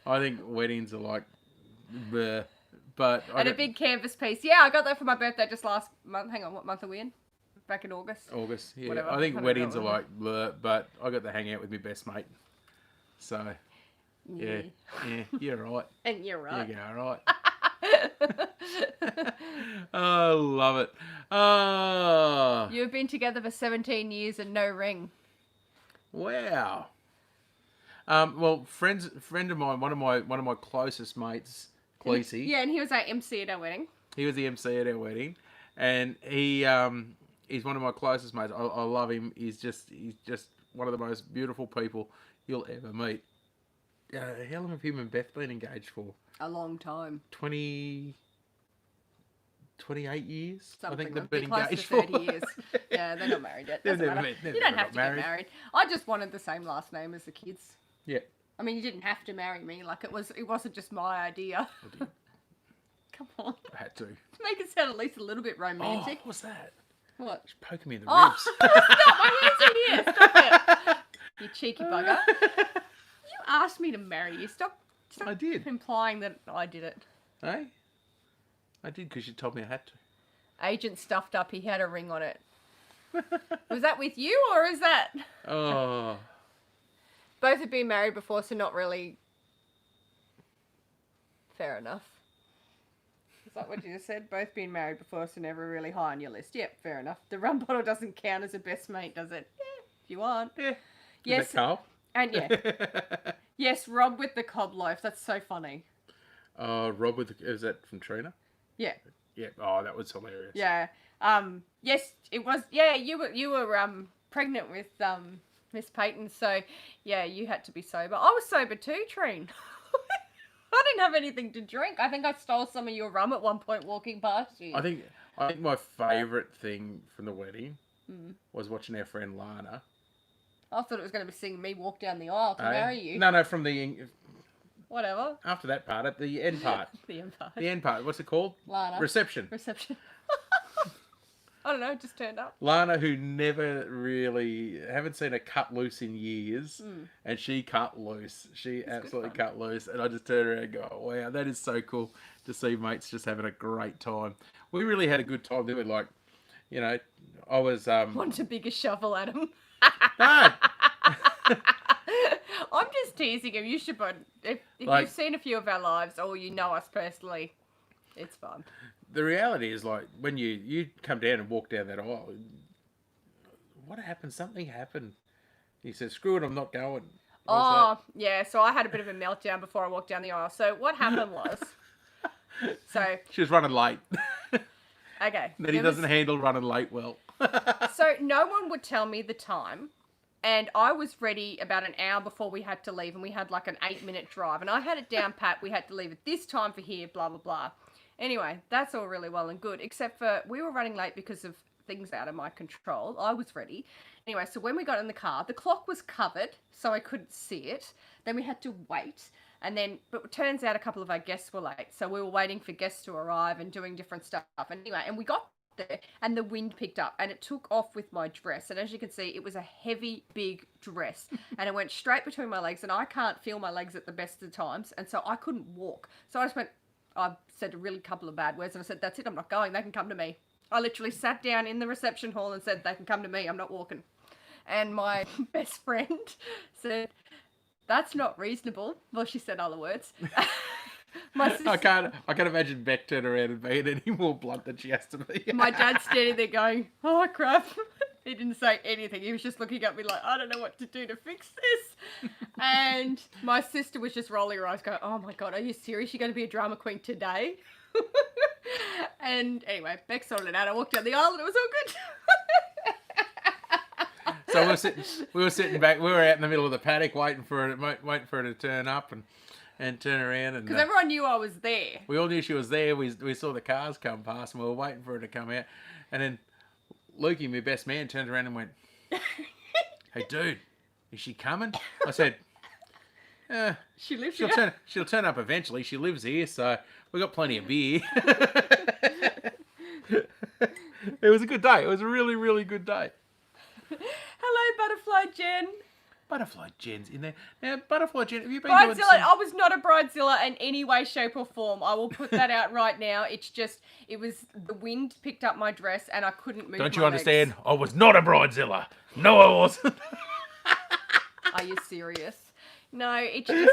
B: I think weddings are like, bleh. But
A: a big canvas piece. Yeah, I got that for my birthday just last month. Hang on, what month are we in? Back in August.
B: August, yeah.
A: Whatever.
B: I think weddings are like, bleh, but I got to hang out with my best mate. So, yeah, you're right.
A: And you're right.
B: You go, right. Oh, love it. Oh.
A: You've been together for 17 years and no ring.
B: Wow. Well, friend of mine, one of my closest mates, Cleese.
A: Yeah, and he was our MC at our wedding.
B: He was the MC at our wedding, and he's one of my closest mates. I love him. He's just one of the most beautiful people you'll ever meet. How long have him and Beth been engaged for?
A: A long time.
B: 28 years.
A: Something
B: I think
A: like
B: they've been
A: close
B: engaged
A: to 30
B: for.
A: years. Yeah, they're not married yet.
B: They've
A: Doesn't
B: never
A: matter.
B: met-
A: You don't have to get married. I just wanted the same last name as the kids.
B: Yeah.
A: I mean, you didn't have to marry me. Like it wasn't just my idea.
B: I did.
A: Come on.
B: I had to.
A: To make it sound at least a little bit romantic.
B: Oh, what's that?
A: What?
B: She's poking me in the
A: Oh,
B: ribs.
A: stop! My hands in here. Stop it. You cheeky bugger. You asked me to marry you. Stop
B: I did.
A: implying that I did it.
B: Hey? I did because you told me I had to.
A: Agent stuffed up. He had a ring on it. Was that with you or is that?
B: Oh.
A: Both have been married before, so not really. Fair enough. Is that what you just said? Both been married before, so never really high on your list. Yep, fair enough. The rum bottle doesn't count as a best mate, does it? Yeah, if you want.
B: Yeah.
A: Yes.
B: Is that Carl?
A: And yeah. Yes, Rob with the cob loaf. That's so funny.
B: Rob is that from Trina?
A: Yeah.
B: Yeah. Oh, that was hilarious.
A: Yeah. Yes, it was. Yeah, you were pregnant with Miss Peyton, so yeah, you had to be sober. I was sober too, Trine. I didn't have anything to drink. I think I stole some of your rum at one point walking past you.
B: I think my favourite thing from the wedding was watching our friend Lana.
A: I thought it was going to be seeing me walk down the aisle to marry you.
B: No, from the
A: Whatever.
B: after that part, at the end part.
A: The end part.
B: The end part. What's it called?
A: Lana.
B: Reception.
A: I don't know, just turned up.
B: Lana, who never really haven't seen her cut loose in years, and she cut loose. She absolutely cut loose, and I just turned around and go, "Wow, that is so cool to see mates just having a great time." We really had a good time, didn't we? Like, you know, I was
A: Want a bigger shovel at him?
B: no.
A: I'm just teasing him. You should, but if
B: Like-
A: you've seen a few of our lives or you know us personally, it's fun.
B: The reality is, like, when you come down and walk down that aisle, what happened? Something happened. He said, "Screw it, I'm not going." What was
A: Oh, yeah. So I had a bit of a meltdown before I walked down the aisle. So what happened was,
B: that? She was running late.
A: okay.
B: That he doesn't handle running late well.
A: So no one would tell me the time And I was ready about an hour before we had to leave, and we had like an 8-minute drive. And I had it down pat. We had to leave at this time for here, blah, blah, blah. Anyway, that's all really well and good, except for we were running late because of things out of my control. I was ready. Anyway, so when we got in the car, the clock was covered, so I couldn't see it. Then we had to wait. And then, but it turns out a couple of our guests were late. So we were waiting for guests to arrive and doing different stuff. Anyway, and we got there and the wind picked up and it took off with my dress. And as you can see, it was a heavy, big dress. And it went straight between my legs and I can't feel my legs at the best of the times. And so I couldn't walk. So I just went, I said a really couple of bad words and I said, that's it, I'm not going. They can come to me. I literally sat down in the reception hall and said, they can come to me. I'm not walking. And my best friend said, that's not reasonable. Well, she said other words. My sister,
B: I can't imagine Beck turn around and being any more blunt than she has to be.
A: my dad's standing there going, oh crap. He didn't say anything. He was just looking at me like, I don't know what to do to fix this. And my sister was just rolling her eyes going, oh my God, are you serious? You're going to be a drama queen today? And anyway, Beck sorted it out. I walked down the aisle and it was all good.
B: So we were sitting back. We were out in the middle of the paddock waiting for her to turn up and turn around. And
A: because everyone knew I was there.
B: we all knew she was there. We saw the cars come past and we were waiting for her to come out. And then Lukey, my best man, turned around and went, "Hey, dude, is she coming?" I said,
A: She lives here.
B: She'll turn up eventually. She lives here, so we got plenty of beer." It was a good day. It was a really, really good day.
A: Hello, Butterfly Jen.
B: Butterfly Jen's in there. Now, Butterfly Jen, have you been
A: Bridezilla,
B: doing some...
A: I was not a bridezilla in any way, shape or form. I will put that out right now. It's just, it was, the wind picked up my dress and I couldn't move
B: Don't you
A: my
B: understand?
A: legs.
B: I was not a bridezilla. No, I wasn't.
A: Are you serious? No, it's just,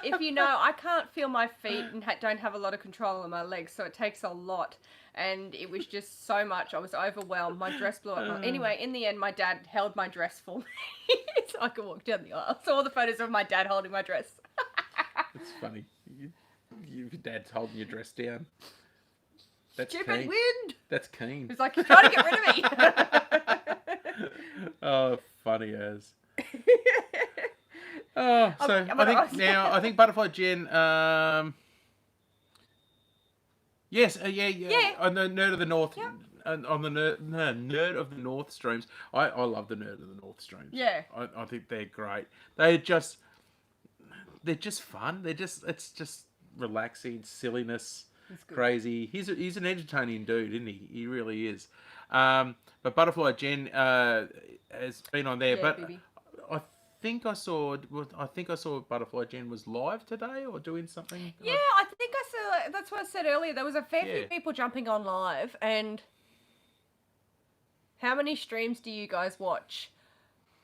A: if you know, I can't feel my feet and don't have a lot of control on my legs, so it takes a lot. And it was just so much. I was overwhelmed. My dress blew up. Anyway, in the end, my dad held my dress for me so I could walk down the aisle. Saw the photos of my dad holding my dress.
B: It's funny. Your dad's holding your dress down. That's
A: Stupid
B: keen.
A: wind.
B: That's keen.
A: He's like, he's trying to get rid of me.
B: Oh, funny as. Oh, so I think Butterfly Jen. Yes, yeah. On the Nerd of the North, on the Nerd of the North streams. I love the Nerd of the North streams.
A: Yeah.
B: I think they're great. They're just fun. It's just relaxing, silliness, crazy. He's an entertaining dude, isn't he? He really is. But Butterfly Jen has been on there, but
A: baby.
B: I think I saw Butterfly Jen was live today or doing something.
A: Yeah, I think I saw. That's what I said earlier. There was a fair few people jumping on live. And how many streams do you guys watch?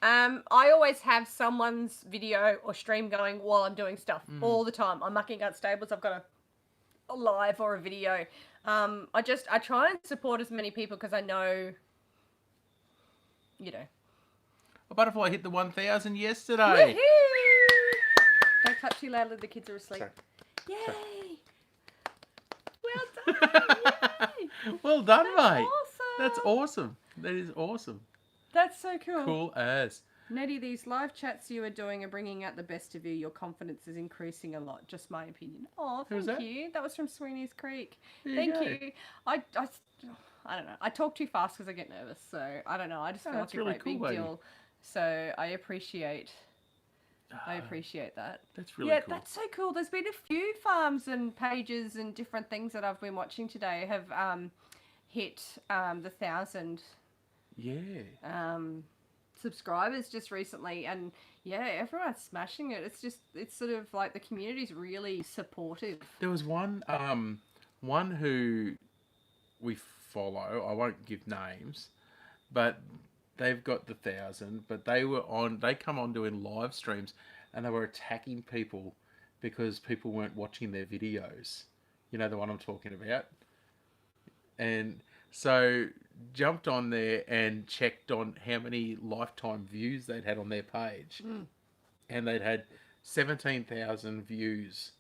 A: I always have someone's video or stream going while I'm doing stuff all the time. I'm mucking out stables. I've got a live or a video. I try and support as many people because I know, you know.
B: A butterfly hit the 1,000 yesterday.
A: Woohoo! Don't clap too loudly, the kids are asleep.
B: Sorry.
A: Yay! Well done! Yay!
B: Well done, mate.
A: Awesome.
B: That's awesome. That is awesome.
A: That's so cool.
B: Cool as.
A: Nettie, these live chats you are doing are bringing out the best of you. Your confidence is increasing a lot. Just my opinion. Oh, thank you. That was from Sweeney's Creek. Thank you. I don't know. I talk too fast because I get nervous. So I don't know. I just feel like a
B: really
A: great big deal. So I appreciate that.
B: That's really cool.
A: That's so cool. There's been a few farms and pages and different things that I've been watching today have hit the 1,000 subscribers just recently, and everyone's smashing it. It's sort of like the community's really supportive.
B: There was one who we follow. I won't give names, but they've got the 1,000, but they come on doing live streams and they were attacking people because people weren't watching their videos. You know the one I'm talking about? And so jumped on there and checked on how many lifetime views they'd had on their page. And they'd had 17,000 views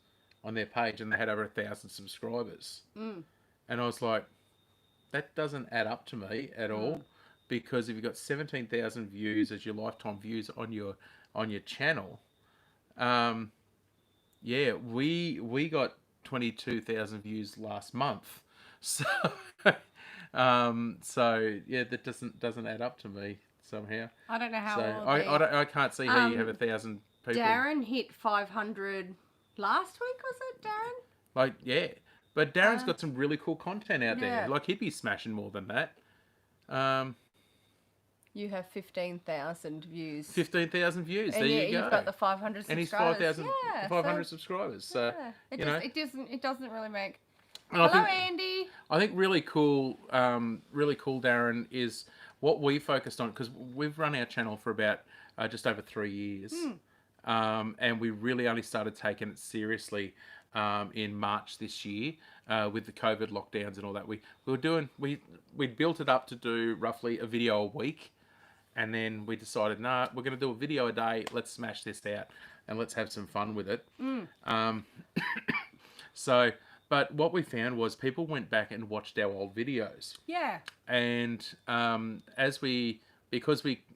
B: on their page and they had over 1,000 subscribers. And I was like, that doesn't add up to me at all. because if you've got 17,000 views as your lifetime views on your channel, yeah, we got 22,000 views last month. So so yeah, that doesn't add up to me somehow.
A: I don't know how
B: So
A: all
B: I can't see how you have 1,000 people.
A: Darren hit 500 last week, was it, Darren?
B: Like, yeah. But Darren's got some really cool content out
A: yeah.
B: there. Like, he'd be smashing more than that.
A: You have 15,000 views.
B: 15,000 views.
A: And
B: there
A: yeah,
B: you go.
A: you've got the 500 subscribers.
B: And he's 5,000,
A: yeah,
B: 500 subscribers. So,
A: yeah. It doesn't really make...
B: And
A: Hello, Andy.
B: I think really cool, Darren, is what we focused on, because we've run our channel for about just over 3 years. And we really only started taking it seriously in March this year with the COVID lockdowns and all that. We built it up to do roughly a video a week, and then we decided, nah, we're going to do a video a day. Let's smash this out and let's have some fun with it. So, but what we found was people went back and watched our old videos.
A: Yeah.
B: And because we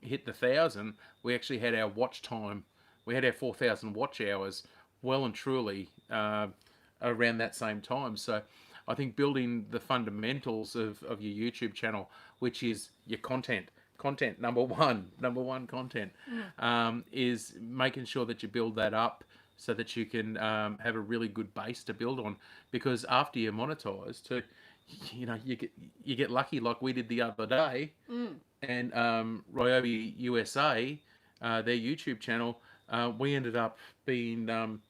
B: hit the 1,000, we actually had our watch time. We had our 4,000 watch hours well and truly around that same time. So I think building the fundamentals of your YouTube channel, which is your content, number one content, is making sure that you build that up so that you can have a really good base to build on. Because after you're monetized, you get lucky like we did the other day, and Ryobi USA, their YouTube channel, we ended up being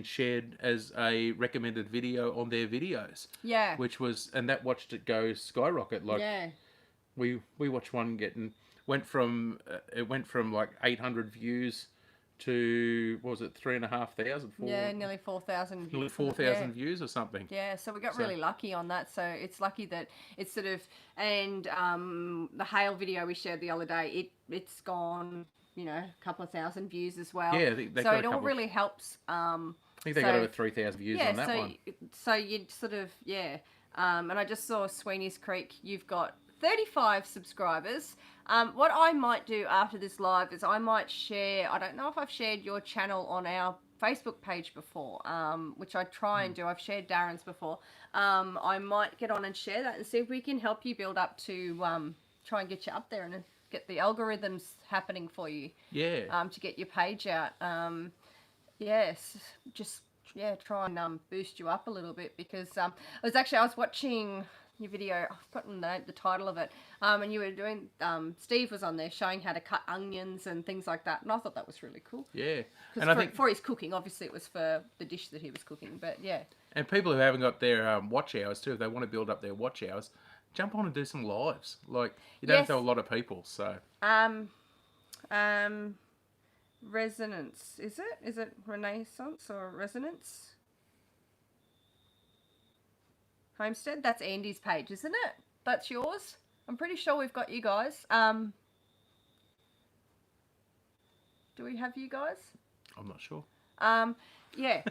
B: shared as a recommended video on their videos. Yeah. And that watched it go skyrocket. Like, yeah. We watched one went from like 800 views to, what was it, 3,500?
A: Yeah, nearly 4,000.
B: Nearly 4,000 views or something.
A: Yeah, so we got really lucky on that. So it's lucky that it's sort of, and the hail video we shared the other day, it's gone, a couple of thousand views as well.
B: Yeah,
A: so it all really helps.
B: I think they got over 3,000 views on that one.
A: So you'd sort of, and I just saw Sweeney's Creek, you've got 35 subscribers. What I might do after this live is I might share, I don't know if I've shared your channel on our Facebook page before, which I try and do. I've shared Darren's before. I might get on and share that and see if we can help you build up to try and get you up there and get the algorithms happening for you.
B: Yeah.
A: To get your page out. Yes, just try and boost you up a little bit, because I was watching your video, I've forgotten the title of it, and you were doing, Steve was on there showing how to cut onions and things like that, and I thought that was really cool.
B: Yeah.
A: And I think for his cooking, obviously it was for the dish that he was cooking, but yeah. And
B: people who haven't got their watch hours too, if they want to build up their watch hours, jump on and do some lives. Like, you don't have to have a lot of people, so.
A: Resonance, is it? Is it Renaissance or Resonance? Homestead, that's Andy's page, isn't it? That's yours. I'm pretty sure we've got you guys. Do we have you guys?
B: I'm not sure.
A: Yeah,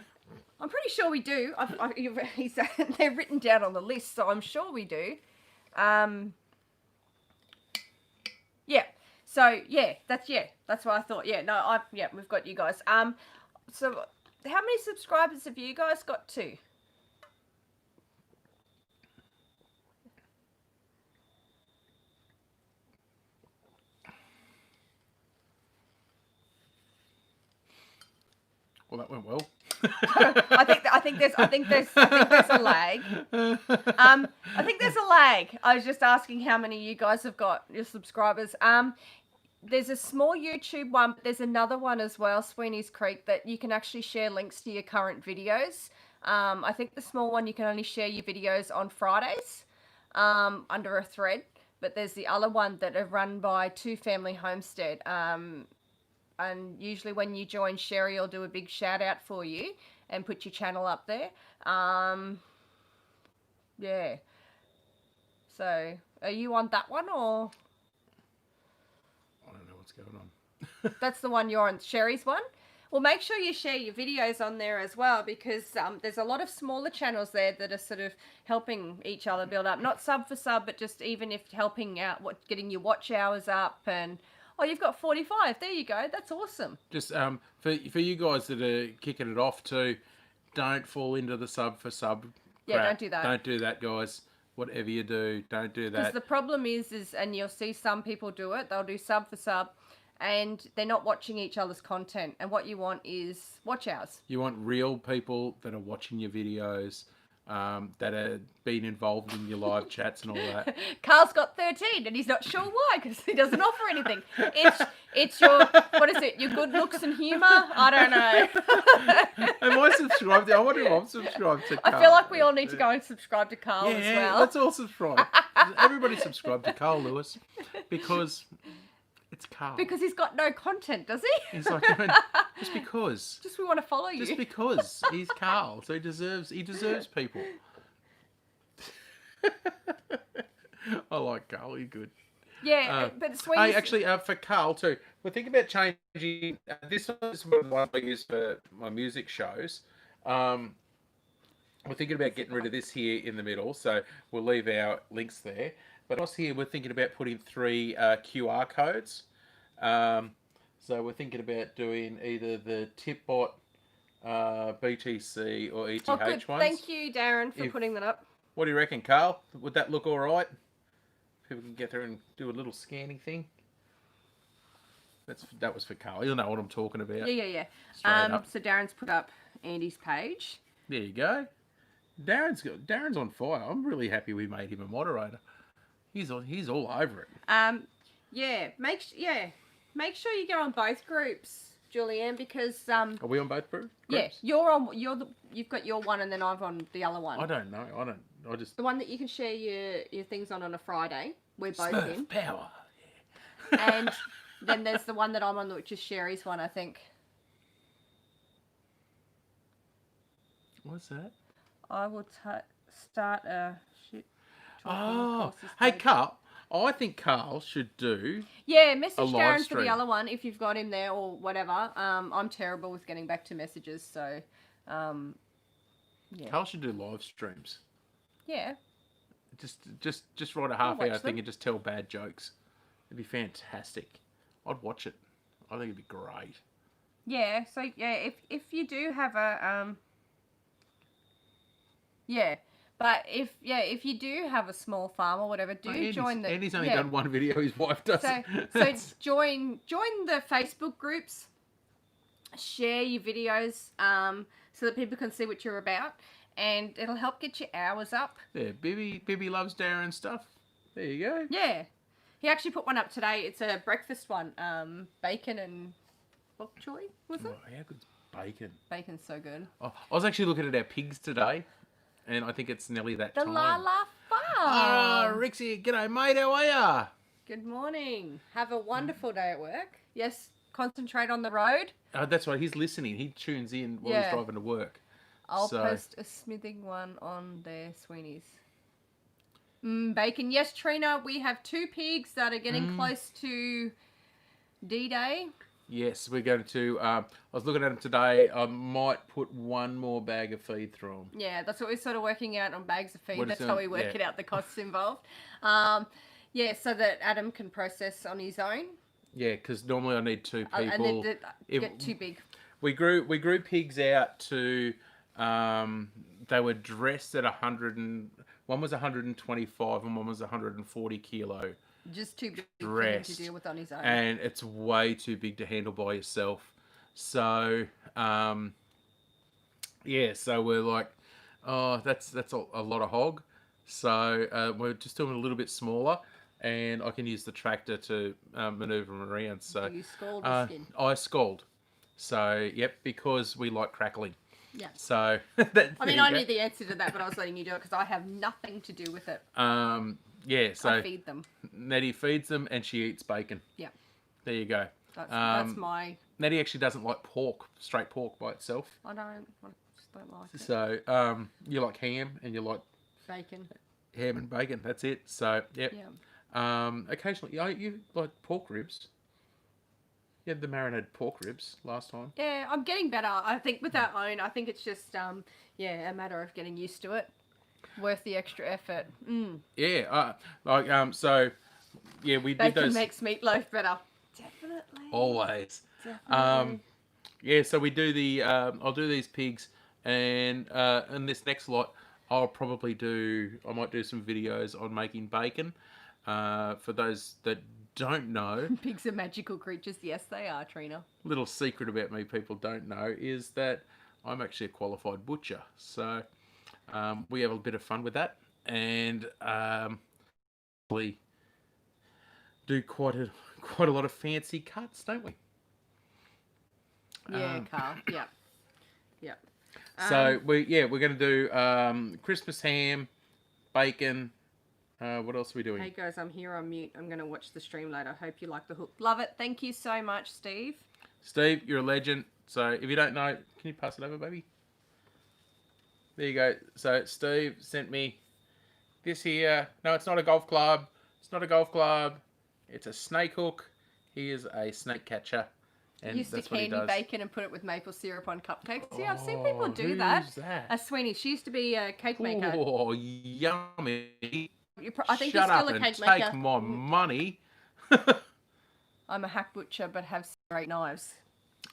A: I'm pretty sure we do. They're written down on the list, so I'm sure we do. Yeah. So that's what I thought. We've got you guys. So how many subscribers have you guys got to?
B: Well, that went well.
A: I think there's a lag. I think there's a lag. I was just asking how many you guys have got, your subscribers. There's a small YouTube one, but there's another one as well, Sweeney's Creek, that you can actually share links to your current videos. I think the small one, you can only share your videos on Fridays under a thread. But there's the other one that are run by Two Family Homestead. And usually when you join, Sherry will do a big shout out for you and put your channel up there. Yeah. So, are you on that one or?
B: I don't know what's going on.
A: That's the one you're on, Sherry's one. Well, make sure you share your videos on there as well, because there's a lot of smaller channels there that are sort of helping each other build up. Not sub for sub, but just even if helping out, getting your watch hours up. And oh, you've got 45. There you go. That's awesome.
B: Just for you guys that are kicking it off too, don't fall into the sub for sub.
A: Yeah,
B: crap.
A: don't do that.
B: Don't do that, guys. Whatever you do, don't do
A: Because
B: that.
A: the problem is, and you'll see some people do it. They'll do sub for sub, and they're not watching each other's content. And what you want is watch hours.
B: You want real people that are watching your videos, that are being involved in your live chats and all that.
A: Carl's got 13 and he's not sure why, because he doesn't offer anything. It's your, what is it, your good looks and humour? I don't know.
B: Am I subscribed? I wonder if I'm subscribed to Carl.
A: I feel like we all need to go and subscribe to Carl as well.
B: Let's all subscribe. Everybody subscribe to Carl Lewis, because it's Carl.
A: Because he's got no content, does he?
B: He's like, just because.
A: Just we want to follow you.
B: Just because he's Carl, so he deserves people. I like Carl. He's good.
A: Yeah, but Sweetie.
B: Hey, actually, for Carl too, we're thinking about changing. This is one I use for my music shows. We're thinking about getting rid of this here in the middle, so we'll leave our links there. But us here, we're thinking about putting 3 QR codes. So we're thinking about doing either the Tipbot, BTC, or ETH
A: Oh, good.
B: ones.
A: Thank you, Darren, for putting that up.
B: What do you reckon, Carl? Would that look all right? People can get there and do a little scanning thing. That was for Carl. You'll know what I'm talking about.
A: Yeah.
B: Straight up.
A: So Darren's put up Andy's page.
B: There you go. Darren's on fire. I'm really happy we made him a moderator. He's all over it.
A: Make sure you go on both groups, Julianne, because
B: Are we on both groups?
A: yeah, you've got your one and then I've on the other one.
B: I don't know. I just
A: The one that you can share your things on a Friday. We're both
B: Smurf
A: in.
B: power.
A: And then there's the one that I'm on, which is Sherry's one, I think.
B: What's that?
A: I will start a shit.
B: Oh, hey, Carl. I think Carl should do.
A: Yeah, message
B: a live
A: Darren for
B: stream.
A: the other one if you've got him there or whatever. I'm terrible with getting back to messages, so yeah.
B: Carl should do live streams.
A: Yeah.
B: Just write a half-hour
A: watch
B: thing
A: them.
B: and just tell bad jokes. It'd be fantastic. I'd watch it. I think it'd be great.
A: Yeah, so yeah, if you do have a yeah. But if you do have a small farm or whatever, join the
B: Andy's only done one video, his wife does
A: So join the Facebook groups, share your videos, so that people can see what you're about, and it'll help get your hours up.
B: Yeah, Bibby loves Darren stuff. There you go.
A: Yeah. He actually put one up today. It's a breakfast one. Bacon and bok choy, was it?
B: Oh, how good's bacon?
A: Bacon's so good.
B: Oh, I was actually looking at our pigs today, and I think it's nearly that
A: The
B: time.
A: La La
B: Ah,
A: Farm.
B: Rixie, g'day mate, how are ya?
A: Good morning. Have a wonderful day at work. Yes, concentrate on the road.
B: Oh, that's right, he's listening. He tunes in while he's driving to work.
A: I'll
B: So-
A: post a smithing one on there, Sweeney's. Bacon. Yes, Trina, we have 2 pigs that are getting close to D-Day.
B: Yes, we're going to. I was looking at them today. I might put one more bag of feed through them.
A: Yeah, that's what we're sort of working out on bags of feed.
B: What is
A: That's how
B: it?
A: we work
B: Yeah.
A: it out, the costs involved. Yeah, so that Adam can process on his own.
B: Yeah, because normally I need 2 people.
A: And then
B: If-
A: get too big.
B: We grew pigs out to. They were dressed at 100 and one was 125 and one was 140 kilo.
A: Just too big for him to
B: Dressed.
A: deal with on his own.
B: And it's way too big to handle by yourself. So, yeah, so we're like, oh, that's a lot of hog. So we're just doing it a little bit smaller, and I can use the tractor to maneuver them around. So
A: You scald the skin.
B: I scald. So, yep, because we like crackling.
A: Yeah.
B: So,
A: I mean, I knew the answer to that, but I was letting you do it because I have nothing to do with it.
B: Yeah, so
A: I feed them.
B: Nettie feeds them and she eats bacon.
A: Yeah.
B: There you go.
A: That's my...
B: Nettie actually doesn't like pork, straight pork by itself.
A: I just don't like it.
B: So you like ham and you like
A: Bacon.
B: ham and bacon. That's it. So yep.
A: Yeah.
B: Occasionally, you like pork ribs. You had the marinated pork ribs last time.
A: Yeah, I'm getting better. I think with our own, I think it's just a matter of getting used to it. Worth the extra effort.
B: Yeah, we did
A: Bacon
B: those
A: makes meatloaf better. Definitely.
B: always.
A: Definitely.
B: Yeah, so we do the I'll do these pigs, and in this next lot I might do some videos on making bacon. For those that don't know,
A: Pigs are magical creatures. Yes, they are, Trina.
B: little secret about me people don't know is that I'm actually a qualified butcher. So we have a bit of fun with that, and we do quite a lot of fancy cuts, don't we?
A: Yeah, Carl. Yep. Yep.
B: So we're going to do Christmas ham, bacon. What else are we doing?
A: Hey guys, I'm here on mute. I'm going to watch the stream later. Hope you like the hook. Love it. Thank you so much, Steve.
B: Steve, you're a legend. So if you don't know, can you pass it over, baby? There you go. So Steve sent me this here. No, it's not a golf club. It's not a golf club. It's a snake hook. He is a snake catcher. And
A: Used to
B: that's what he
A: candy
B: does.
A: bacon and put it with maple syrup on cupcakes. Yeah, I've seen people do that.
B: Who's that?
A: A Sweeney. She used to be a cake maker.
B: Oh, yummy.
A: I think
B: Shut
A: you're
B: up
A: still a
B: and
A: cake
B: take
A: maker.
B: my money.
A: I'm a hack butcher, but have great knives.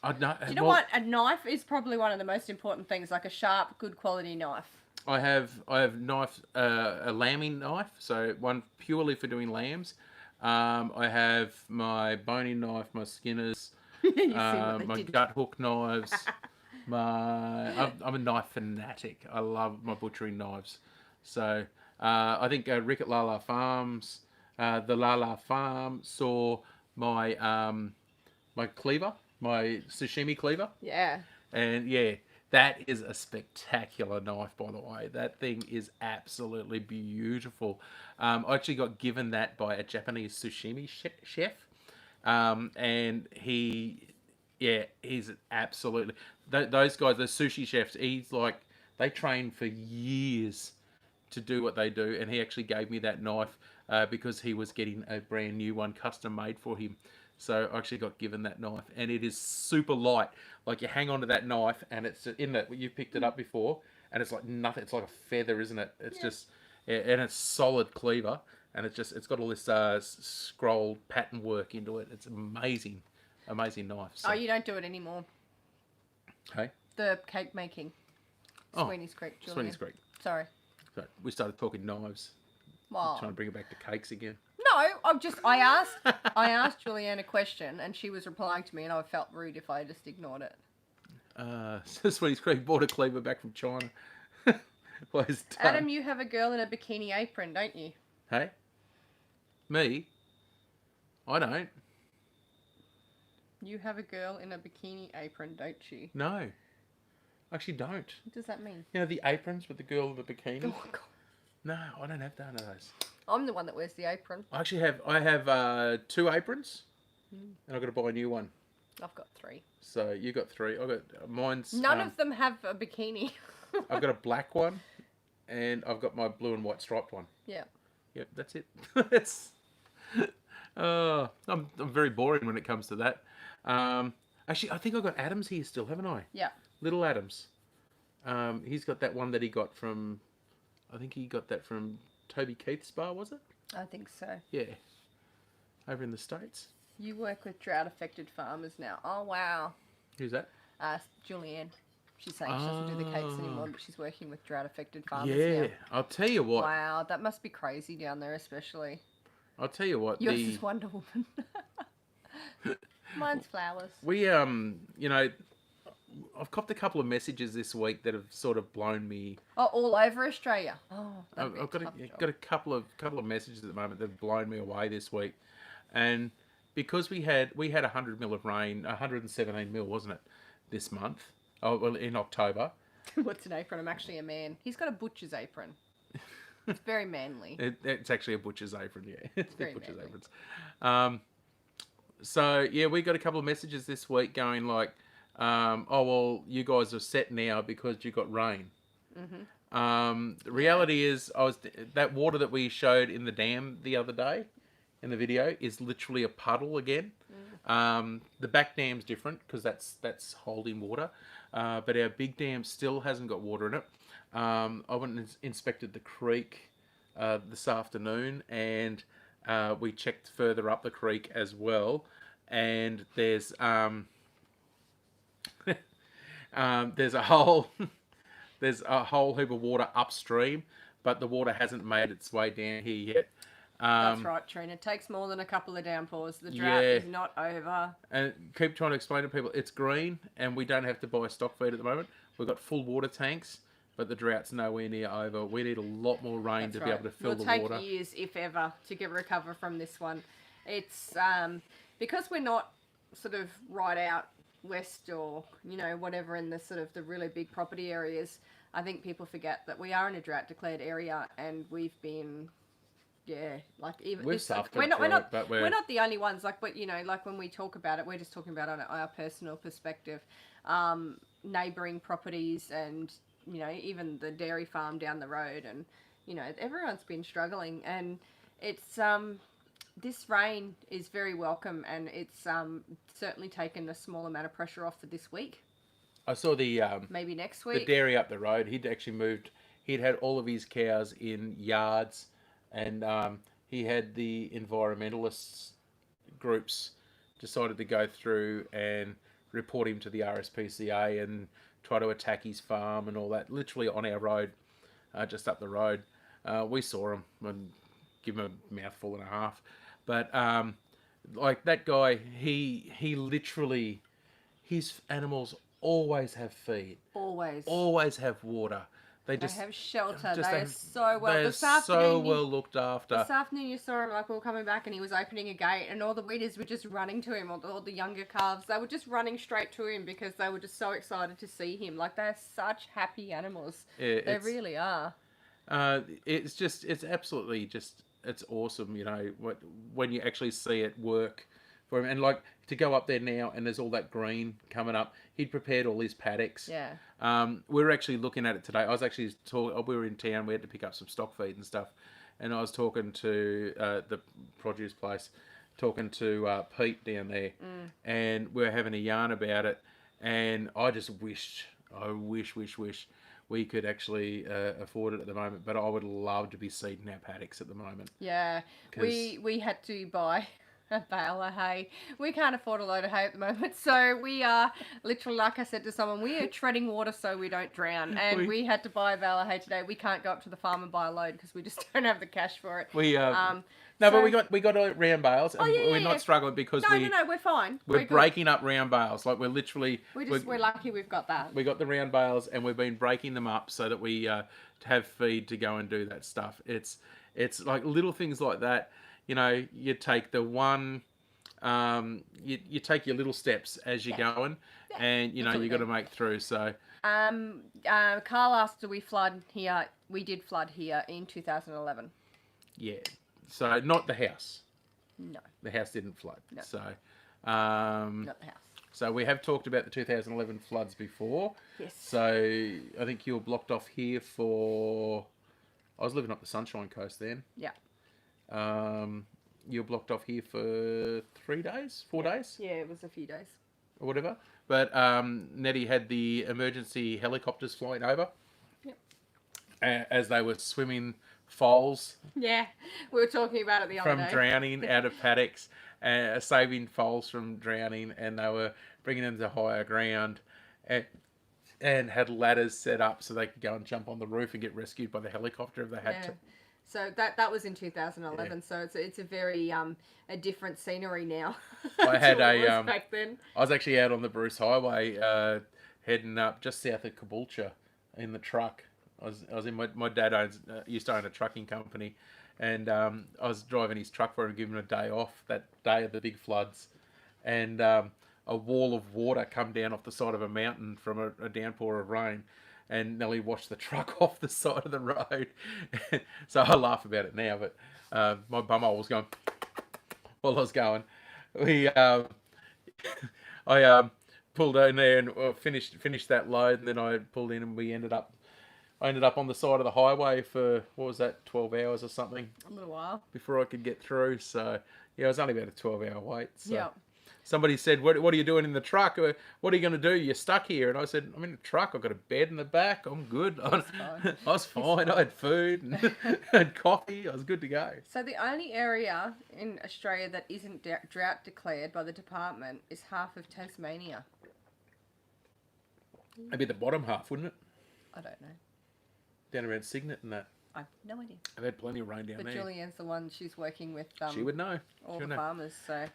B: Do
A: You know what? A knife is probably one of the most important things, like a sharp, good quality knife.
B: I have knife, a lambing knife, so one purely for doing lambs. I have my boning knife, my skinners, my gut hook knives. I'm a knife fanatic. I love my butchering knives. So I think Rick at Lala Farms, the Lala Farm saw my my cleaver, my sashimi cleaver.
A: Yeah.
B: And yeah, that is a spectacular knife, by the way. That thing is absolutely beautiful. I actually got given that by a Japanese sushimi chef. And he's absolutely... Those guys, the sushi chefs, they train for years to do what they do. And he actually gave me that knife because he was getting a brand new one custom made for him. So I actually got given that knife, and it is super light. Like, you hang onto that knife, and it's in that you picked it up before, and it's like nothing. It's like a feather, isn't it? It's just, and it's solid cleaver, and it's got all this scroll pattern work into it. It's amazing knife. So.
A: Oh, you don't do it anymore.
B: Hey,
A: the cake making. Sweeney's Creek, Julian.
B: Sweeney's Creek.
A: Sorry.
B: So we started talking knives.
A: Well,
B: Trying to bring it back to cakes again.
A: No, I asked Julianne a question and she was replying to me, and I felt rude if I just ignored it.
B: So Sweeney's Creek bought a cleaver back from China. Well,
A: Adam, you have a girl in a bikini apron, don't you?
B: Hey? Me? I don't.
A: You have a girl in a bikini apron, don't you?
B: No. I actually don't.
A: What does that mean?
B: You know the aprons with the girl in the bikini?
A: Oh, God.
B: No, I don't have none of those.
A: I'm the one that wears the apron.
B: I have 2 aprons, and I've got to buy a new one.
A: I've got 3.
B: So you got 3. I got mine's.
A: None of them have a bikini.
B: I've got a black one, and I've got my blue and white striped one.
A: Yeah.
B: Yep, that's it. That's. I'm very boring when it comes to that. Actually, I think I got Adams here still, haven't I?
A: Yeah.
B: Little Adams. He's got that one that he got from. I think he got that from Toby Keith's bar, was it?
A: I think so.
B: Yeah. Over in the States.
A: You work with drought-affected farmers now. Oh, wow.
B: Who's that?
A: Julianne. She's saying she doesn't do the cakes anymore, but she's working with drought-affected farmers now.
B: I'll tell you what.
A: Wow, that must be crazy down there, especially.
B: I'll tell you what.
A: Yours is Wonder Woman. Mine's flowers.
B: We, I've copped a couple of messages this week that have sort of blown me.
A: Oh, all over Australia. Oh,
B: I've got a couple of messages at the moment that have blown me away this week, and because we had 100 mil of rain, 117 mil, wasn't it, this month? Oh, well, in October.
A: What's an apron? I'm actually a man. He's got a butcher's apron. It's very manly.
B: It's actually a butcher's apron, yeah. It's
A: very
B: butcher's
A: manly.
B: aprons. So yeah, we got a couple of messages this week going like, oh well, you guys are set now because you got rain. The reality is, that water that we showed in the dam the other day, in the video, is literally a puddle again. The back dam's different because that's holding water, but our big dam still hasn't got water in it. I went and inspected the creek this afternoon, and we checked further up the creek as well, and there's a whole there's a whole heap of water upstream, but the water hasn't made its way down here yet.
A: That's right, Trina. It takes more than a couple of downpours. The drought is not over.
B: And keep trying to explain to people it's green, and we don't have to buy stock feed at the moment. We've got full water tanks, but the drought's nowhere near over. We need a lot more rain to be able to fill the water.
A: It'll take years, if ever, to recover from this one. It's because we're not sort of right out west or whatever in the sort of the really big property areas. I think people forget that we are in a drought declared area, and we've been. Yeah, like even
B: we've suffered.
A: We're not the only ones. Like, but like when we talk about it, we're just talking about it on our personal perspective. Neighbouring properties, and even the dairy farm down the road, and everyone's been struggling. And it's this rain is very welcome, and it's certainly taken a small amount of pressure off for this week.
B: I saw the
A: maybe next week.
B: The dairy up the road. He'd actually moved. He'd had all of his cows in yards. And he had the environmentalists groups decided to go through and report him to the RSPCA and try to attack his farm and all that, literally on our road, just up the road. We saw him and give him a mouthful and a half. But like that guy, he literally, his animals always have feed. Always have water. They have
A: shelter. They are so well.
B: They are so well looked after.
A: This afternoon you saw him, like we were coming back, and he was opening a gate, and all the weeders were just running to him, all the younger calves. They were just running straight to him because they were just so excited to see him. Like, they're such happy animals. They really are.
B: It's absolutely just, it's awesome, when you actually see it work for him. And like to go up there now, and there's all that green coming up. He'd prepared all his paddocks.
A: Yeah.
B: We were actually looking at it today. I was actually we were in town. We had to pick up some stock feed and stuff, and I was talking to the produce place, talking to Pete down there, and we were having a yarn about it. And I just wish we could actually afford it at the moment. But I would love to be seeding our paddocks at the moment.
A: Yeah, we had to buy a bale of hay. We can't afford a load of hay at the moment, so we are literally, like I said to someone, we are treading water so we don't drown, and we had to buy a bale of hay today. We can't go up to the farm and buy a load because we just don't have the cash for it.
B: But we got round bales, and we're not struggling because
A: we're fine.
B: We're breaking up round bales. Like, we're literally
A: we're lucky we've got that.
B: We got the round bales, and we've been breaking them up so that we have feed to go and do that stuff. It's like little things like that. You take the one, you take your little steps as you're going, and you got to make through. So,
A: Carl asked, "Do we flood here?" We did flood here in 2011.
B: Yeah. So not the house.
A: No.
B: The house didn't flood.
A: No.
B: So,
A: not the house.
B: So we have talked about the 2011 floods before.
A: Yes.
B: So I think you were blocked off here for. I was living up the Sunshine Coast then.
A: Yeah.
B: You were blocked off here for 3 days, 4 days?
A: Yeah, it was a few days.
B: Or whatever. But Nettie had the emergency helicopters flying over.
A: Yep.
B: As they were swimming foals.
A: Yeah, we were talking about it the other day.
B: From drowning out of paddocks, saving foals from drowning, and they were bringing them to higher ground. And had ladders set up so they could go and jump on the roof and get rescued by the helicopter if they had to.
A: So that was in 2011. Yeah. So it's a very a different scenery now.
B: I had
A: back then.
B: I was actually out on the Bruce Highway, heading up just south of Caboolture in the truck. I was in my dad used to own a trucking company, and I was driving his truck for him, giving him a day off that day of the big floods, and a wall of water come down off the side of a mountain from a downpour of rain, and nearly washed the truck off the side of the road. So I laugh about it now, but my bumhole was going while I was going. I pulled in there and finished that load, and then I pulled in, and I ended up on the side of the highway for, 12 hours or something.
A: A little while.
B: Before I could get through. So, yeah, it was only about a 12-hour wait. So.
A: Yeah.
B: somebody said, what are you doing in the truck? What are you going to do? You're stuck here. And I said, I'm in the truck. I've got a bed in the back. I'm good. I was fine. I had food and had coffee. I was good to go.
A: So the only area in Australia that isn't drought declared by the department is half of Tasmania.
B: Maybe the bottom half, wouldn't it?
A: I don't know.
B: Down around Cygnet and that.
A: I have no idea.
B: I've had plenty of rain down
A: But
B: there.
A: Julianne's the one, she's working with
B: She would know.
A: all the farmers, so...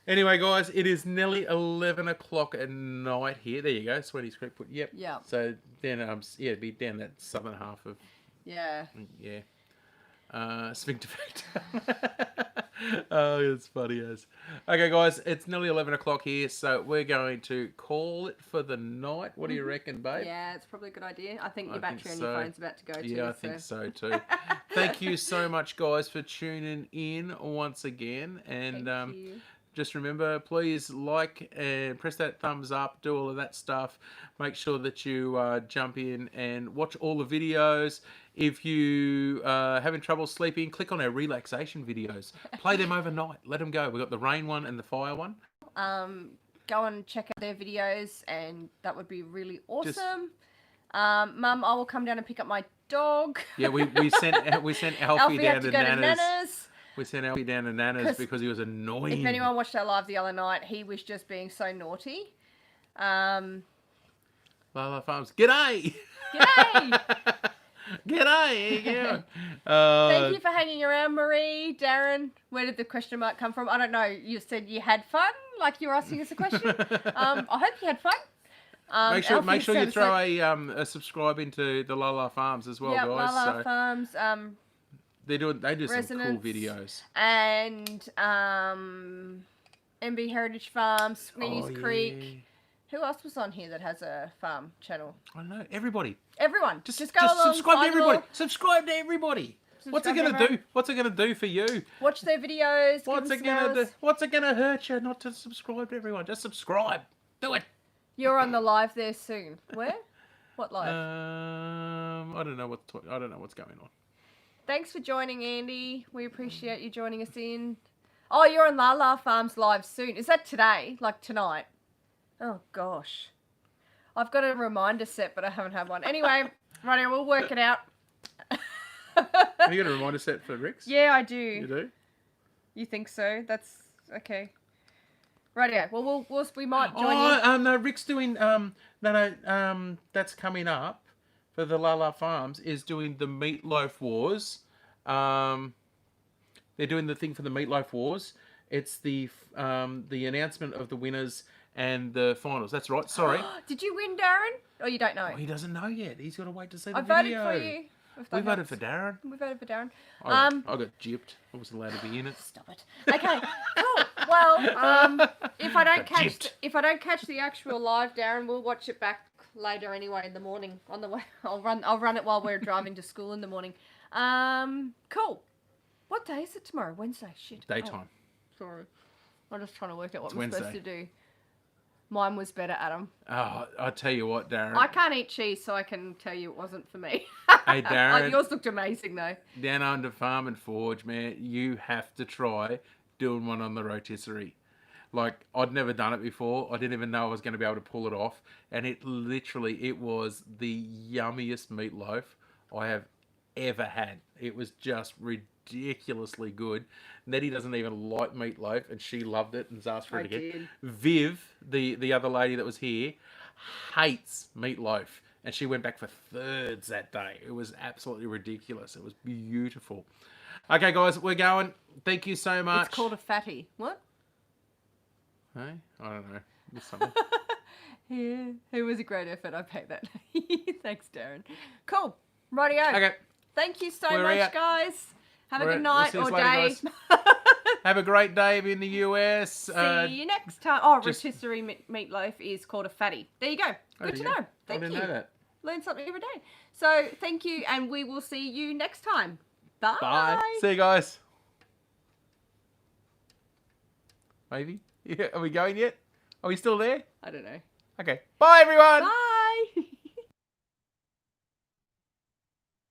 B: Anyway, guys, it is nearly 11 o'clock at night here. There you go, Sweaty's Creek. Yep.
A: Yeah.
B: So then, it'd be down that southern half of...
A: Yeah.
B: Yeah. Sphincter factor. Oh, it's funny as. Okay, guys, it's nearly 11 o'clock here, so we're going to call it for the night. What do you reckon, babe?
A: Yeah, it's probably a good idea. I think your battery on your phone's about to go too.
B: Yeah, I think so too. Thank you so much, guys, for tuning in once again. And
A: Thank you.
B: just remember, please like and press that thumbs up, do all of that stuff. Make sure that you jump in and watch all the videos. If you having trouble sleeping, click on our relaxation videos. Play them overnight. Let them go. We've got the rain one and the fire one.
A: Go and check out their videos, and that would be really awesome. Mum, I will come down and pick up my dog.
B: Yeah, we sent Alfie down to Nana's. We sent Alfie down to Nana's because he was annoying.
A: If anyone watched our live the other night, he was just being so naughty.
B: Lala Farms, g'day!
A: G'day!
B: G'day! Yeah.
A: Thank you for hanging around, Marie, Darren. Where did the question mark come from? I don't know. You said you had fun, like you were asking us a question. I hope you had fun.
B: Make sure you throw a subscribe into the Lala Farms as well,
A: guys.
B: Lala
A: Farms.
B: They do some cool
A: Resonance
B: videos.
A: And MB Heritage Farm, Sweeney's Creek. Who else was on here that has a farm channel?
B: I don't know. Everybody.
A: Everyone. Just go
B: just
A: along.
B: subscribe to everybody. Subscribe to everybody. What's it gonna do? What's it gonna do for you?
A: Watch their videos.
B: What's it gonna do? What's it gonna hurt you not to subscribe to everyone? Just subscribe. Do it.
A: You're on the live there soon. Where? What live?
B: I don't know what's going on.
A: Thanks for joining, Andy. We appreciate you joining us in. Oh, you're on Lala Farms live soon. Is that today? Like tonight? Oh, gosh. I've got a reminder set, but I haven't had one. Anyway, righto, we'll work it out.
B: Have you got a reminder set for Rix?
A: Yeah, I do.
B: You do?
A: You think so? That's okay. Righto. Well, we might join you.
B: No, Rick's doing, that's coming up for the Lala Farms, is doing the Meatloaf Wars. They're doing the thing for the Meatloaf Wars. It's the announcement of the winners and the finals. That's right. Sorry.
A: Did you win, Darren? Oh, you don't know.
B: Oh, he doesn't know yet. He's got to wait to see the
A: I
B: video.
A: voted for you.
B: We voted for Darren.
A: We voted for Darren.
B: I got gypped. I wasn't allowed to be in it.
A: Stop it. Okay, cool. Well, if I don't catch the actual live, Darren, we'll watch it back later anyway in the morning on the way. I'll run it while we're driving to school in the morning. Cool. What day is it tomorrow? Wednesday. Shit.
B: Daytime.
A: Oh, sorry. I'm just trying to work out what
B: It's
A: I'm
B: Wednesday.
A: supposed to do. Mine was better, Adam.
B: Oh, I'll tell you what, Darren.
A: I can't eat cheese, so I can tell you it wasn't for me.
B: Hey, Darren.
A: Yours looked amazing, though.
B: Down under Farm and Forge, man, you have to try doing one on the rotisserie. Like, I'd never done it before. I didn't even know I was going to be able to pull it off. And it was the yummiest meatloaf I have ever had. It was just ridiculously good. Nettie doesn't even like meatloaf, and she loved it and has asked for it again. Viv, the other lady that was here, hates meatloaf, and she went back for thirds that day. It was absolutely ridiculous. It was beautiful. Okay, guys, we're going. Thank you so much.
A: It's called a fatty. What?
B: Hey, I don't know. It's something.
A: Yeah, it was a great effort. I paid that. Thanks, Darren. Cool. Rightio.
B: Okay.
A: Thank you so
B: We're
A: much,
B: out.
A: guys. Have a
B: We're
A: good
B: out.
A: night
B: We'll see
A: or
B: you
A: day.
B: later, Have a great day in the US.
A: See you next time. Oh,
B: just-
A: rotisserie meatloaf is called a fatty. There you go. Good to know. Thank
B: I didn't
A: you.
B: know that.
A: Learn something every day. So thank you, and we will see you next time. Bye.
B: Bye. See you guys. Maybe? Yeah. Are we going yet? Are we still there?
A: I don't know.
B: Okay. Bye, everyone.
A: Bye.